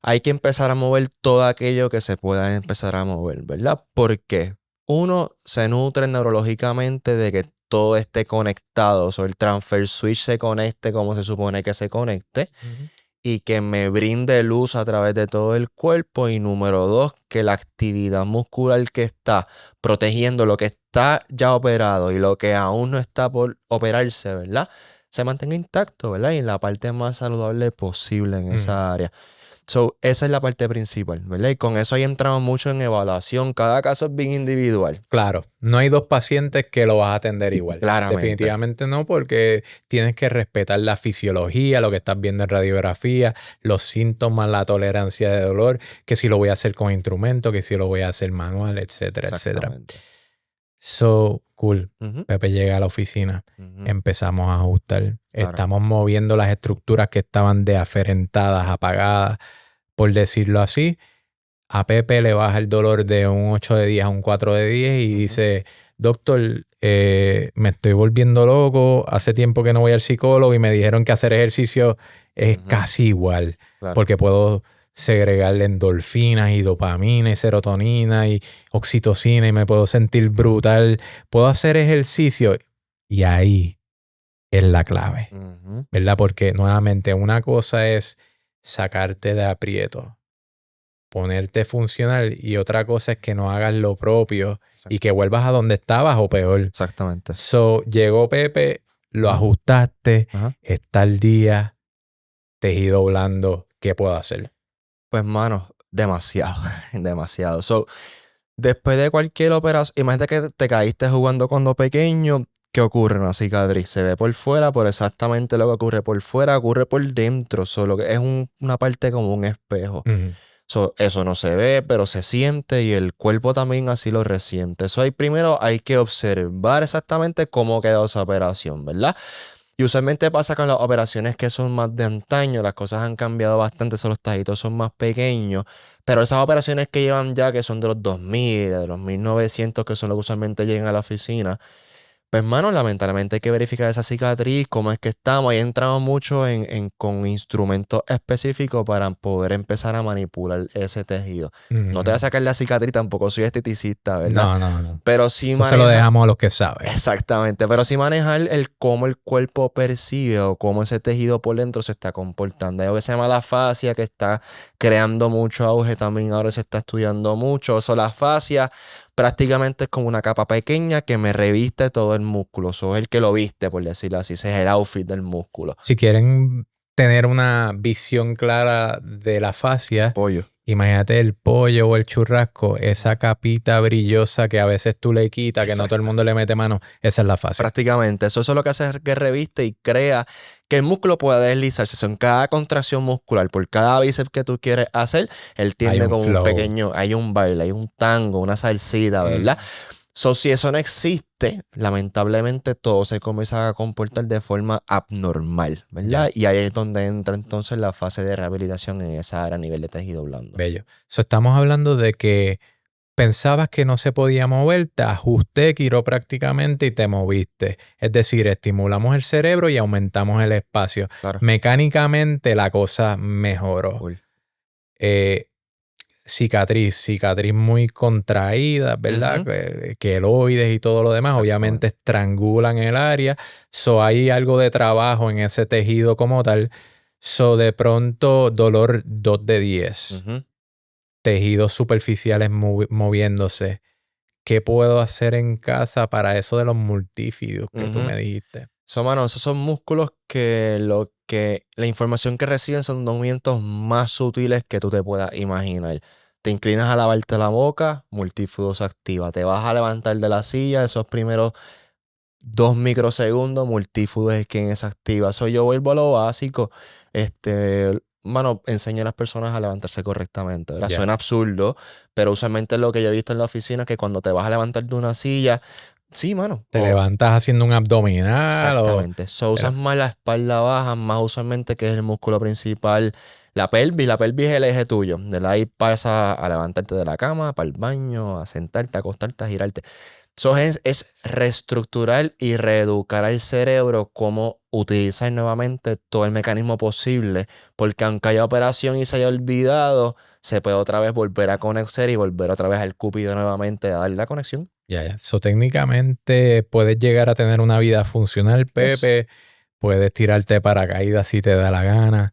hay que empezar a mover todo aquello que se pueda empezar a mover, ¿verdad? Porque uno se nutre neurológicamente de que todo esté conectado, o sea, el transfer switch se conecte como se supone que se conecte y que me brinde luz a través de todo el cuerpo. Y número 2, que la actividad muscular que está protegiendo lo que está ya operado y lo que aún no está por operarse, ¿verdad? Se mantenga intacto, ¿verdad? Y en la parte más saludable posible en esa área. So, esa es la parte principal, ¿verdad? Y con eso ahí entramos mucho en evaluación. Cada caso es bien individual. Claro, no hay dos pacientes que lo vas a atender igual. Claramente. Definitivamente no, porque tienes que respetar la fisiología, lo que estás viendo en radiografía, los síntomas, la tolerancia de dolor, que si lo voy a hacer con instrumento, que si lo voy a hacer manual, etcétera, etcétera. So, cool. Pepe llega a la oficina. Empezamos a ajustar. Claro. Estamos moviendo las estructuras que estaban deaferentadas, apagadas, por decirlo así. A Pepe le baja el dolor de un 8 de 10 a un 4 de 10 y dice, doctor, me estoy volviendo loco. Hace tiempo que no voy al psicólogo y me dijeron que hacer ejercicio es casi igual. Claro. Porque puedo segregarle endorfinas y dopamina y serotonina y oxitocina y me puedo sentir brutal. Puedo hacer ejercicio y ahí es la clave, ¿verdad? Porque nuevamente una cosa es sacarte de aprieto, ponerte funcional, y otra cosa es que no hagas lo propio y que vuelvas a donde estabas o peor. Exactamente. So, llegó Pepe, lo ajustaste, está al día, tejido blando. ¿Qué puedo hacer? Pues, mano, demasiado. So, después de cualquier operación, imagínate que te caíste jugando cuando pequeño, ¿qué ocurre? Una cicatriz se ve por fuera, pero exactamente lo que ocurre por fuera ocurre por dentro. Solo que es una parte como un espejo. So, eso no se ve, pero se siente y el cuerpo también así lo resiente. So, primero hay que observar exactamente cómo quedó esa operación, ¿verdad? Y usualmente pasa con las operaciones que son más de antaño, las cosas han cambiado bastante, solo los tajitos son más pequeños, pero esas operaciones que llevan ya, que son de los 2000, de los 1900, que son los que usualmente llegan a la oficina, Pues, mano, lamentablemente hay que verificar esa cicatriz, cómo es que estamos. Ahí entramos mucho con instrumentos específicos para poder empezar a manipular ese tejido. No te voy a sacar la cicatriz, tampoco soy esteticista, ¿verdad? No. Pero sí Eso se lo manejar. dejamos a los que saben. Exactamente, pero sí manejar cómo el cuerpo percibe o cómo ese tejido por dentro se está comportando. Hay algo que se llama la fascia, que está creando mucho auge también, ahora se está estudiando mucho. Eso, la fascia prácticamente es como una capa pequeña que me reviste todo el músculo. Eso es el que lo viste, por decirlo así. Ese es el outfit del músculo. Si quieren tener una visión clara de la fascia, Pollo. imagínate el pollo o el churrasco, esa capita brillosa que a veces tú le quitas, que no todo el mundo le mete mano, esa es la fascia. Prácticamente. Eso es lo que hace que reviste y crea que el músculo pueda deslizarse. Eso, en cada contracción muscular, por cada bíceps que tú quieres hacer, él tiende un como flow. un pequeño, hay un baile, hay un tango, una salsita, ¿verdad? So, si eso no existe, lamentablemente todo se comienza a comportar de forma abnormal, ¿verdad? Y ahí es donde entra entonces la fase de rehabilitación en esa área a nivel de tejido blando. Bello. So, estamos hablando de que pensabas que no se podía mover, te ajusté quiroprácticamente y te moviste. Es decir, estimulamos el cerebro y aumentamos el espacio. Claro. Mecánicamente la cosa mejoró. Cool. Cicatriz muy contraída, ¿verdad? Queloides y todo lo demás. Obviamente estrangulan el área. So, hay algo de trabajo en ese tejido como tal. So, de pronto, dolor 2 de 10. Tejidos superficiales moviéndose. ¿Qué puedo hacer en casa para eso de los multífidos que tú me dijiste? Mano, esos son músculos que la información que reciben son movimientos más sutiles que tú te puedas imaginar. Te inclinas a lavarte la boca, multífido se activa. Te vas a levantar de la silla, esos primeros 2 microsegundos, multífido es quien se activa. Yo vuelvo a lo básico. Mano, enseña a las personas a levantarse correctamente, ¿verdad? Suena absurdo, pero usualmente lo que yo he visto en la oficina es que cuando te vas a levantar de una silla, sí, mano. Te levantas haciendo un abdominal. Exactamente. Usas más la espalda baja, más usualmente, que es el músculo principal. La pelvis es el eje tuyo. De ahí pasa a levantarte de la cama, para el baño, a sentarte, a acostarte, a girarte. Eso es reestructurar y reeducar al cerebro, cómo utilizar nuevamente todo el mecanismo posible, porque aunque haya operación y se haya olvidado, se puede otra vez volver a conectar y volver otra vez al cúpido nuevamente a darle la conexión. So, técnicamente puedes llegar a tener una vida funcional, Pepe. Puedes tirarte de paracaídas si te da la gana.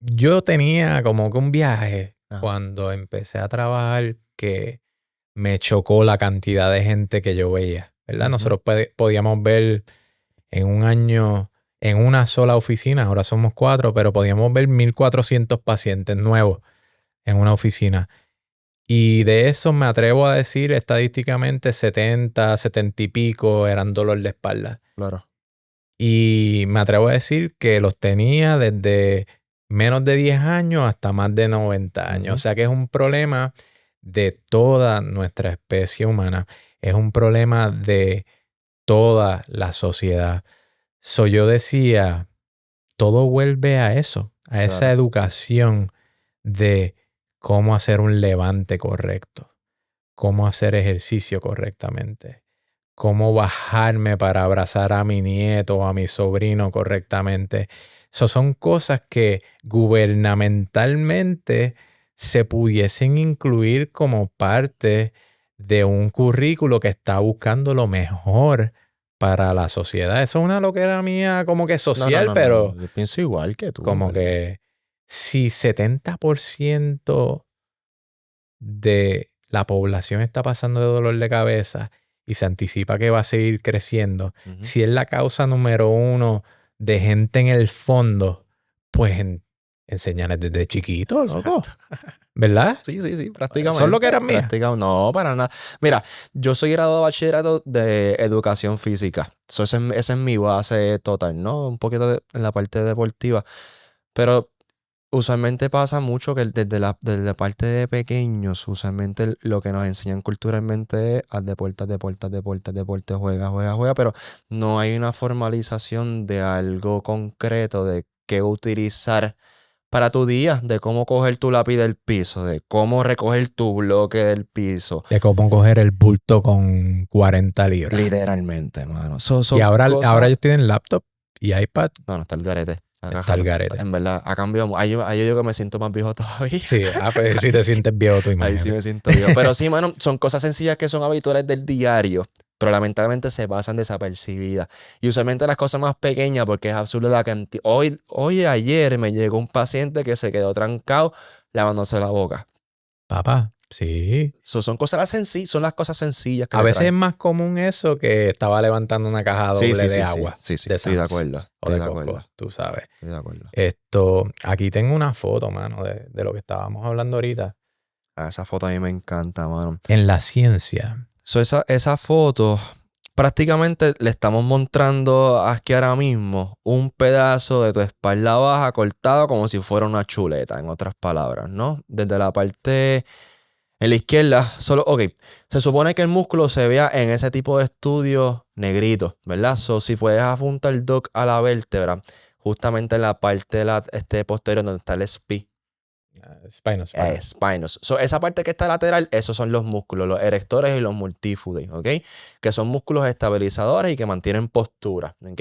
Yo tenía como que un viaje cuando empecé a trabajar que me chocó la cantidad de gente que yo veía, ¿verdad? Nosotros podíamos ver en un año, en una sola oficina, ahora somos 4, pero podíamos ver 1,400 pacientes nuevos en una oficina. Y de esos me atrevo a decir estadísticamente 70 y pico eran dolor de espalda. Claro. Y me atrevo a decir que los tenía desde menos de 10 años hasta más de 90 años. O sea que es un problema de toda nuestra especie humana. Es un problema de toda la sociedad. Yo decía, todo vuelve a eso, a esa educación de cómo hacer un levante correcto, cómo hacer ejercicio correctamente, cómo bajarme para abrazar a mi nieto o a mi sobrino correctamente. Son cosas que gubernamentalmente se pudiesen incluir como parte de un currículo que está buscando lo mejor para la sociedad. Eso es una loquera mía como que social, pero yo pienso igual que tú. Como que si 70% de la población está pasando de dolor de cabeza y se anticipa que va a seguir creciendo, si es la causa número 1 de gente en el fondo, pues enseñarles desde chiquito, loco. ¿Verdad? Sí, prácticamente. ¿Son lo que eran mías? No, para nada. Mira, yo soy graduado de bachillerato de educación física. Esa es mi base total, ¿no? Un poquito en la parte deportiva. Pero usualmente pasa mucho que desde la parte de pequeños, usualmente lo que nos enseñan culturalmente es haz deporte, juega, pero no hay una formalización de algo concreto de qué utilizar para tu día, de cómo coger tu lápiz del piso, de cómo recoger tu bloque del piso. De cómo coger el bulto con 40 libras. Literalmente, mano. Y ahora ellos tienen laptop y iPad. No, está el garete. Está el garete. En verdad, ha cambiado. Ahí yo digo que me siento más viejo todavía. Sí, pues si te sientes viejo, tú imagínate. Ahí sí me siento viejo. Pero sí, mano, son cosas sencillas que son habituales del diario, pero lamentablemente se pasan desapercibidas. Y usualmente las cosas más pequeñas, porque es absurdo la cantidad. Ayer me llegó un paciente que se quedó trancado lavándose la boca. Papá, sí. Son las cosas sencillas que A te veces es traen. más común eso que estaba levantando una caja doble de agua. Sí, de estoy de Sam's acuerdo. O Estoy de de Costco, acuerdo. tú sabes. Estoy de acuerdo. Aquí tengo una foto, mano, de lo que estábamos hablando ahorita. Esa foto a mí me encanta, mano. En la ciencia. Esa foto, prácticamente le estamos mostrando aquí ahora mismo un pedazo de tu espalda baja cortado como si fuera una chuleta, en otras palabras, ¿no? Desde la parte en la izquierda, se supone que el músculo se vea en ese tipo de estudios negrito, ¿verdad? Si puedes apuntar el doc a la vértebra, justamente en la parte de la posterior donde está el SPI. Spinos. Esa parte que está lateral, esos son los músculos, los erectores y los multifudi, ¿ok? Que son músculos estabilizadores y que mantienen postura, ¿ok?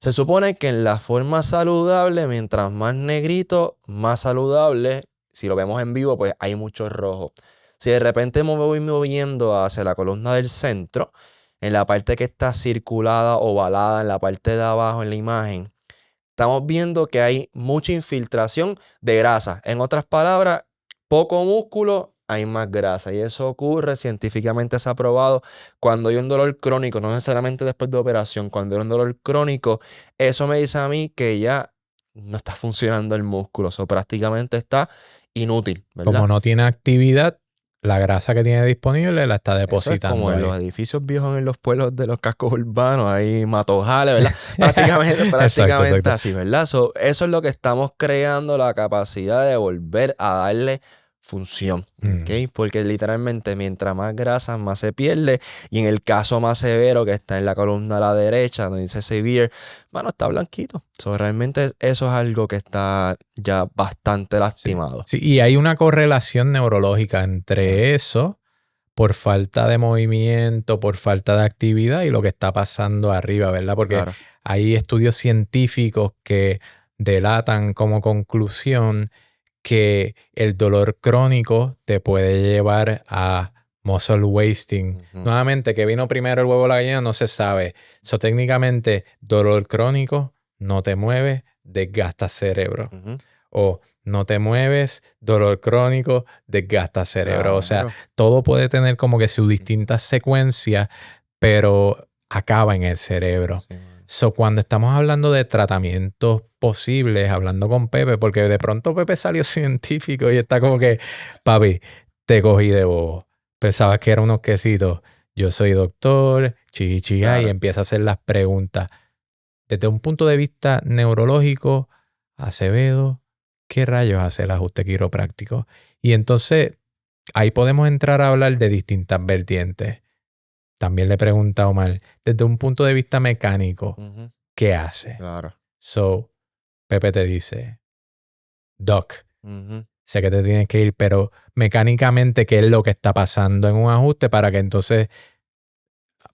Se supone que en la forma saludable, mientras más negrito, más saludable. Si lo vemos en vivo, pues hay mucho rojo. Si de repente me voy moviendo hacia la columna del centro, en la parte que está circulada, ovalada, en la parte de abajo en la imagen, estamos viendo que hay mucha infiltración de grasa. En otras palabras, poco músculo, hay más grasa. Y eso ocurre, científicamente se ha probado, cuando hay un dolor crónico, no necesariamente después de operación, cuando hay un dolor crónico, eso me dice a mí que ya no está funcionando el músculo. Eso prácticamente está inútil, ¿verdad? Como no tiene actividad, la grasa que tiene disponible la está depositando. Eso es como en los edificios viejos en los pueblos de los cascos urbanos, hay matojales, ¿verdad? prácticamente Exacto. así, ¿verdad? Eso es lo que estamos creando, la capacidad de volver a darle función, ¿ok? Porque literalmente mientras más grasa, más se pierde. Y en el caso más severo, que está en la columna a la derecha, donde dice severe, bueno, está blanquito. Realmente eso es algo que está ya bastante lastimado. Sí, y hay una correlación neurológica entre eso, por falta de movimiento, por falta de actividad y lo que está pasando arriba, ¿verdad? Porque hay estudios científicos que delatan como conclusión que el dolor crónico te puede llevar a muscle wasting. Nuevamente, que vino primero el huevo o la gallina no se sabe. Técnicamente, dolor crónico, no te mueves, desgasta cerebro. O no te mueves, dolor crónico, desgasta cerebro. Claro. O sea, todo puede tener como que sus distintas secuencias, pero acaba en el cerebro. Cuando estamos hablando de tratamientos posibles, hablando con Pepe, porque de pronto Pepe salió científico y está como que, papi, te cogí de bobo. Pensabas que eran unos quesitos. Yo soy doctor, y empieza a hacer las preguntas. Desde un punto de vista neurológico, Acevedo, ¿qué rayos hace el ajuste quiropráctico? Y entonces ahí podemos entrar a hablar de distintas vertientes. También le pregunta a Omar, desde un punto de vista mecánico, ¿qué hace? Claro. Pepe te dice, Doc, sé que te tienes que ir, pero mecánicamente, ¿qué es lo que está pasando en un ajuste para que entonces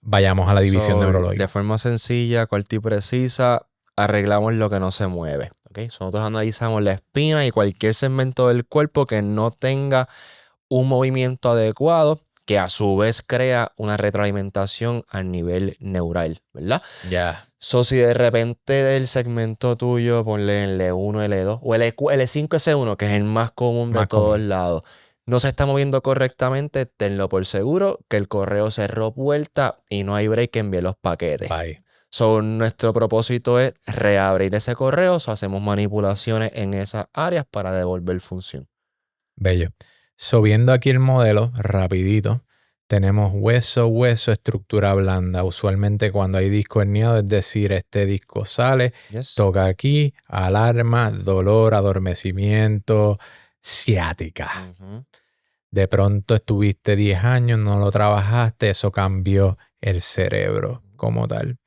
vayamos a la división neurológica? De forma sencilla, corta y precisa, arreglamos lo que no se mueve. ¿Okay? Nosotros analizamos la espina y cualquier segmento del cuerpo que no tenga un movimiento adecuado, que a su vez crea una retroalimentación a nivel neural, ¿verdad? Ya. Si de repente del segmento tuyo, ponle el L1, L2 o el L5, S1, que es el más común de todos lados, no se está moviendo correctamente, tenlo por seguro que el correo cerró puerta y no hay break que envíe los paquetes. Bye. Nuestro propósito es reabrir ese correo, hacemos manipulaciones en esas áreas para devolver función. Bello. Viendo aquí el modelo, rapidito, tenemos hueso, estructura blanda. Usualmente cuando hay disco herniado, es decir, este disco sale, toca aquí, alarma, dolor, adormecimiento, ciática. De pronto estuviste 10 años, no lo trabajaste, eso cambió el cerebro como tal.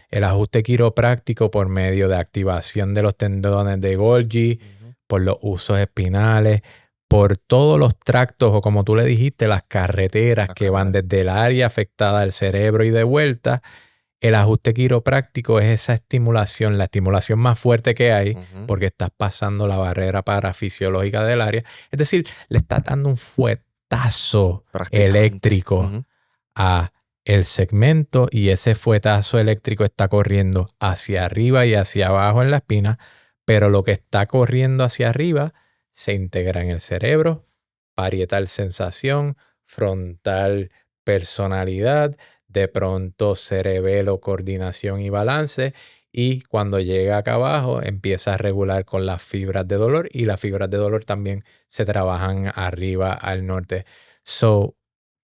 El ajuste quiropráctico por medio de activación de los tendones de Golgi por los usos espinales, por todos los tractos o como tú le dijiste, las carreteras que van desde el área afectada al cerebro y de vuelta. El ajuste quiropráctico es esa estimulación, la estimulación más fuerte que hay, porque estás pasando la barrera parafisiológica del área. Es decir, le estás dando un fuetazo eléctrico a el segmento y ese fuetazo eléctrico está corriendo hacia arriba y hacia abajo en la espina, pero lo que está corriendo hacia arriba se integra en el cerebro, parietal sensación, frontal personalidad, de pronto cerebelo, coordinación y balance, y cuando llega acá abajo empieza a regular con las fibras de dolor, y las fibras de dolor también se trabajan arriba al norte. So,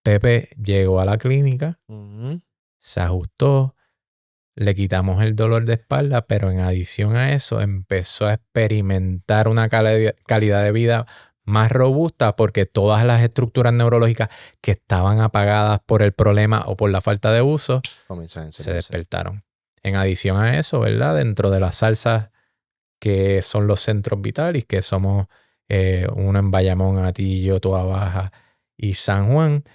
Pepe llegó a la clínica, se ajustó, le quitamos el dolor de espalda, pero en adición a eso empezó a experimentar una calidad de vida más robusta porque todas las estructuras neurológicas que estaban apagadas por el problema o por la falta de uso se despertaron. En adición a eso, ¿verdad? Dentro de las salsas que son los centros vitales, que somos uno en Bayamón, Atillo, Toa Baja y San Juan,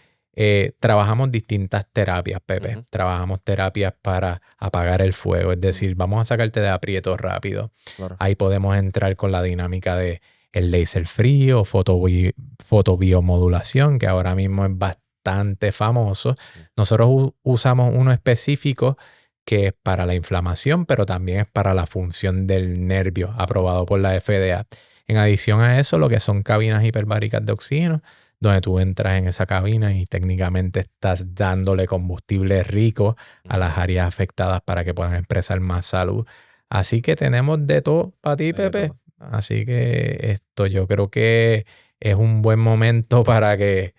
trabajamos distintas terapias, Pepe. Trabajamos terapias para apagar el fuego, es decir, vamos a sacarte de aprietos rápido. Claro. Ahí podemos entrar con la dinámica de el láser frío, fotobiomodulación, que ahora mismo es bastante famoso. Nosotros usamos uno específico que es para la inflamación, pero también es para la función del nervio, aprobado por la FDA. En adición a eso, lo que son cabinas hiperbáricas de oxígeno, donde tú entras en esa cabina y técnicamente estás dándole combustible rico a las áreas afectadas para que puedan expresar más salud. Así que tenemos de todo para ti, Pepe. Así que yo creo que es un buen momento para que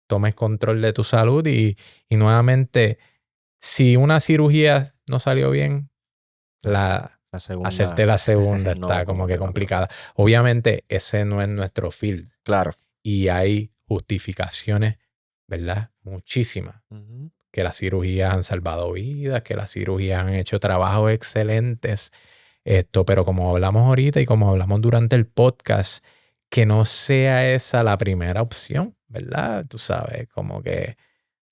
tomes control de tu salud y nuevamente, si una cirugía no salió bien, hacerte la segunda está como que complicada. Obviamente ese no es nuestro field. Claro. Y hay justificaciones, ¿verdad? Muchísimas. Que las cirugías han salvado vidas, que las cirugías han hecho trabajos excelentes. Pero como hablamos ahorita y como hablamos durante el podcast, que no sea esa la primera opción, ¿verdad? Tú sabes, como que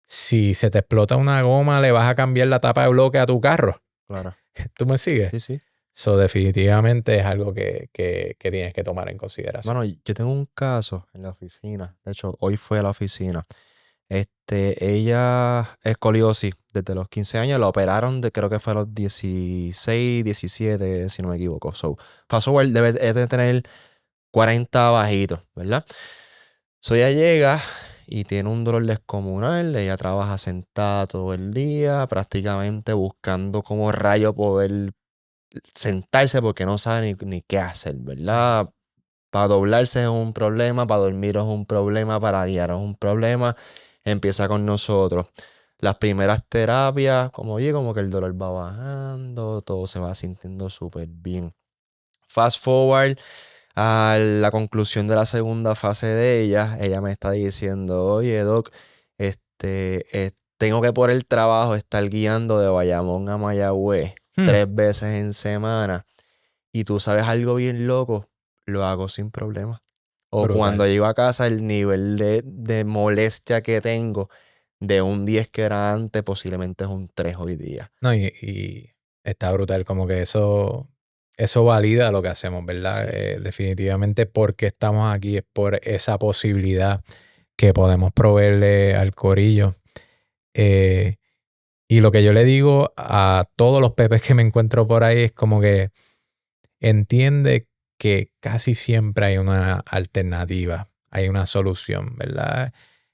si se te explota una goma, le vas a cambiar la tapa de bloque a tu carro. Claro. ¿Tú me sigues? Sí, sí. So, definitivamente es algo que tienes que tomar en consideración. Bueno, yo tengo un caso en la oficina. De hecho, hoy fue a la oficina. Ella es escoliosis desde los 15 años. La operaron creo que fue a los 16, 17, si no me equivoco. So, pasó, debe de tener 40 bajitos, ¿verdad? So, ella llega y tiene un dolor descomunal. Ella trabaja sentada todo el día, prácticamente buscando cómo rayo poder sentarse porque no sabe ni qué hacer, ¿verdad? Para doblarse es un problema, para dormir es un problema, para guiar es un problema. Empieza con nosotros. Las primeras terapias, como que el dolor va bajando, todo se va sintiendo súper bien. Fast forward a la conclusión de la segunda fase de ella me está diciendo, oye, Doc, tengo que por el trabajo estar guiando de Bayamón a Mayagüez 3 veces en semana. Y tú sabes algo bien loco, lo hago sin problema. O brutal. Cuando llego a casa, el nivel de molestia que tengo de un 10 que era antes, posiblemente es un 3 hoy día. No, y está brutal, como que eso valida lo que hacemos, ¿verdad? Sí. Definitivamente porque estamos aquí es por esa posibilidad que podemos proveerle al corillo. Y lo que yo le digo a todos los pepes que me encuentro por ahí es como que entiende que casi siempre hay una alternativa, hay una solución, ¿verdad?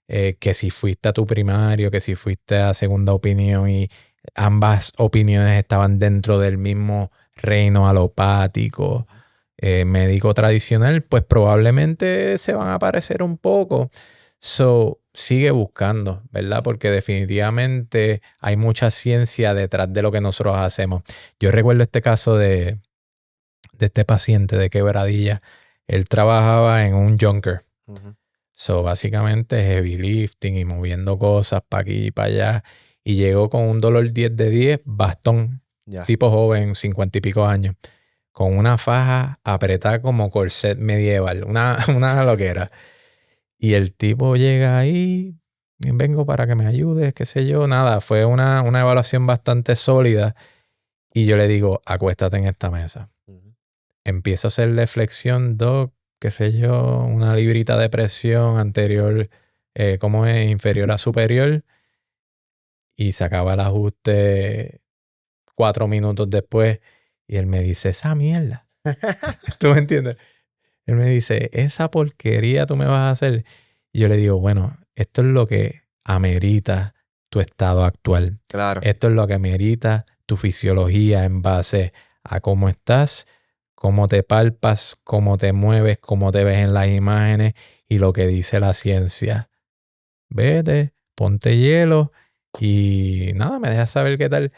Que si fuiste a tu primario, que si fuiste a segunda opinión y ambas opiniones estaban dentro del mismo reino alopático, médico tradicional, pues probablemente se van a parecer un poco. So, sigue buscando, ¿verdad? Porque definitivamente hay mucha ciencia detrás de lo que nosotros hacemos. Yo recuerdo este caso de este paciente de Quebradilla. Él trabajaba en un junker. So, básicamente heavy lifting y moviendo cosas para aquí y para allá. Y llegó con un dolor 10 de 10, bastón, tipo joven, 50 y pico años. con una faja apretada como corset medieval, una loquera. Y el tipo llega ahí, vengo para que me ayudes, qué sé yo, nada, fue una evaluación bastante sólida. Y yo le digo, acuéstate en esta mesa. Empiezo a hacerle flexión, doc, qué sé yo, una librita de presión anterior, ¿cómo es? Inferior a superior. Y se acaba el ajuste 4 minutos después. Y él me dice, esa mierda. ¿Tú me entiendes? Él me dice, esa porquería tú me vas a hacer. Y yo le digo, bueno, esto es lo que amerita tu estado actual. Claro. Esto es lo que amerita tu fisiología en base a cómo estás, cómo te palpas, cómo te mueves, cómo te ves en las imágenes y lo que dice la ciencia. Vete, ponte hielo y nada, me dejas saber qué tal.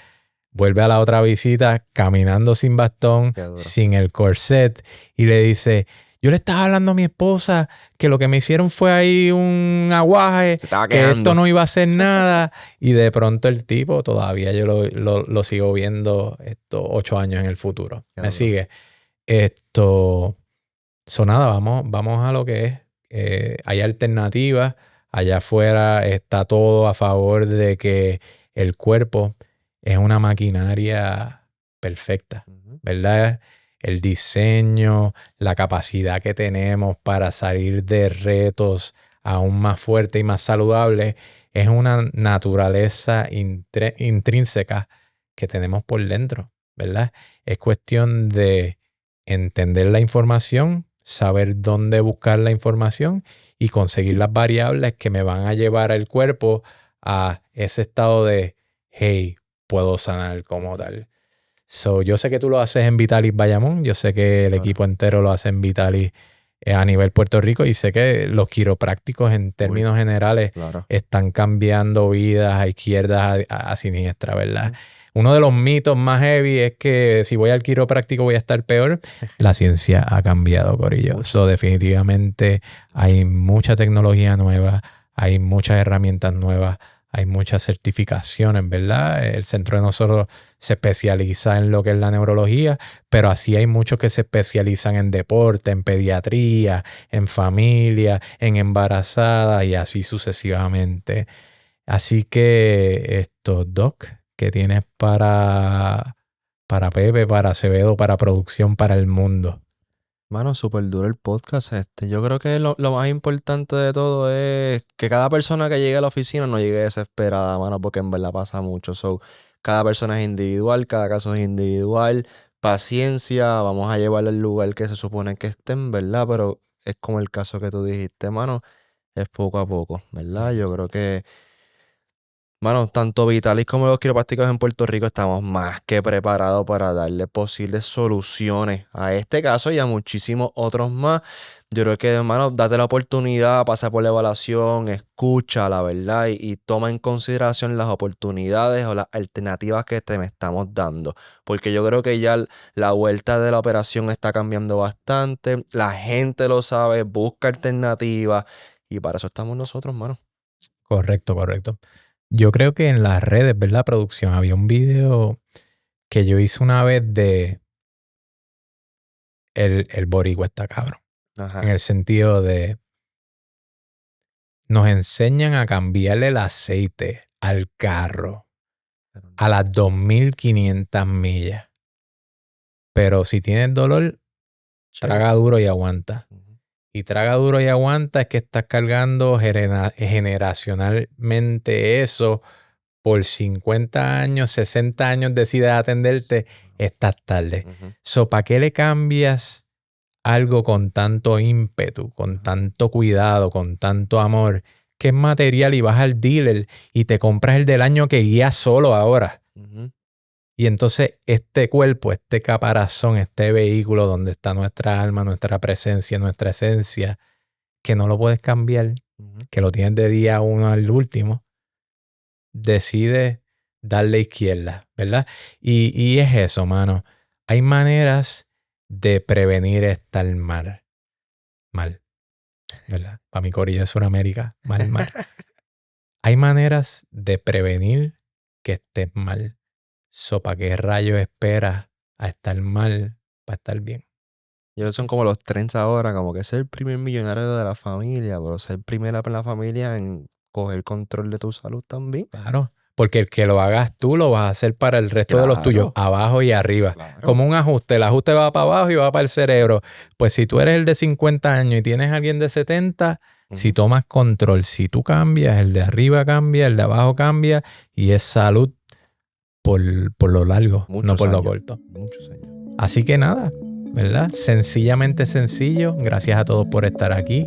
Vuelve a la otra visita caminando sin bastón, sin el corset y le dice, yo le estaba hablando a mi esposa que lo que me hicieron fue ahí un aguaje, que esto no iba a hacer nada y de pronto el tipo todavía yo lo sigo viendo 8 años en el futuro. ¿Me sigue? Nada, vamos a lo que es. Hay alternativas. Allá afuera está todo a favor de que el cuerpo es una maquinaria perfecta, ¿verdad? El diseño, la capacidad que tenemos para salir de retos aún más fuertes y más saludables es una naturaleza intrínseca que tenemos por dentro, ¿verdad? Es cuestión de entender la información, saber dónde buscar la información y conseguir las variables que me van a llevar al cuerpo a ese estado de, hey, puedo sanar como tal. Yo sé que tú lo haces en Vitalis Bayamón, yo sé que el equipo entero lo hace en Vitalis a nivel Puerto Rico y sé que los quiroprácticos en términos generales están cambiando vidas a izquierda, a siniestra, ¿verdad? Uno de los mitos más heavy es que si voy al quiropráctico voy a estar peor. La ciencia ha cambiado, corillo. Definitivamente hay mucha tecnología nueva, hay muchas herramientas nuevas, hay muchas certificaciones, ¿verdad? El centro de nosotros se especializa en lo que es la neurología, pero así hay muchos que se especializan en deporte, en pediatría, en familia, en embarazadas y así sucesivamente. Así que Doc, ¿qué tienes para Pepe, para Acevedo, para producción, para el mundo? Mano, súper duro el podcast. Yo creo que lo más importante de todo es que cada persona que llegue a la oficina no llegue desesperada, mano, porque en verdad pasa mucho. Cada persona es individual, cada caso es individual. Paciencia, vamos a llevarle al lugar que se supone que estén, ¿verdad? Pero es como el caso que tú dijiste, mano, es poco a poco, ¿verdad? Yo creo que, mano, tanto Vitalis como los quiroprácticos en Puerto Rico estamos más que preparados para darle posibles soluciones a este caso y a muchísimos otros más. Yo creo que, hermano, date la oportunidad, pasa por la evaluación, escucha la verdad y toma en consideración las oportunidades o las alternativas que te me estamos dando. Porque yo creo que ya la vuelta de la operación está cambiando bastante, la gente lo sabe, busca alternativas y para eso estamos nosotros, hermano. Correcto. Yo creo que en las redes, ¿verdad? Producción, había un video que yo hice una vez de el boricua está cabrón. Ajá. En el sentido de nos enseñan a cambiarle el aceite al carro a las 2.500 millas. Pero si tienes dolor, traga duro y aguanta. Y traga duro y aguanta es que estás cargando generacionalmente eso. Por 50 años, 60 años decides atenderte, estás tarde. ¿Para qué le cambias algo con tanto ímpetu, con tanto cuidado, con tanto amor, que es material y vas al dealer y te compras el del año que guía solo ahora? Y entonces este cuerpo, este caparazón, este vehículo donde está nuestra alma, nuestra presencia, nuestra esencia, que no lo puedes cambiar, que lo tienes de día uno al último, decide darle izquierda, ¿verdad? Y es eso, mano. Hay maneras de prevenir estar mal, ¿verdad? Para mi corillo de Sudamérica, mal. Hay maneras de prevenir que estés mal. ¿Para qué rayos esperas a estar mal para estar bien. Y ellos son como los trends ahora, como que ser el primer millonario de la familia, pero ser primera en la familia en coger control de tu salud también. Claro, porque el que lo hagas tú lo vas a hacer para el resto de los tuyos, abajo y arriba. Claro. Como un ajuste, el ajuste va para abajo y va para el cerebro. Pues si tú eres el de 50 años y tienes a alguien de 70, si tomas control, si tú cambias, el de arriba cambia, el de abajo cambia y es salud por lo largo, no por lo corto. Muchos años. Así que nada, ¿verdad? Sencillamente sencillo. Gracias a todos por estar aquí.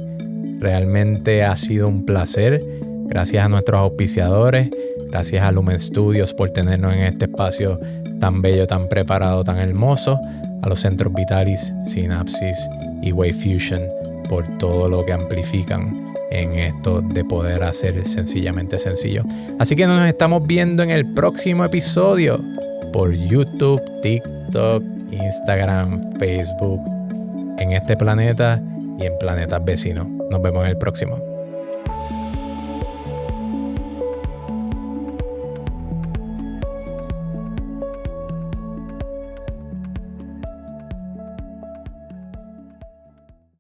Realmente ha sido un placer. Gracias a nuestros auspiciadores. Gracias a Lumen Studios por tenernos en este espacio tan bello, tan preparado, tan hermoso. A los Centros Vitalis, Synapsis y Wave Fusion por todo lo que amplifican en esto de poder hacer sencillamente sencillo. Así que nos estamos viendo en el próximo episodio por YouTube, TikTok, Instagram, Facebook, en este planeta y en planetas vecinos. Nos vemos en el próximo.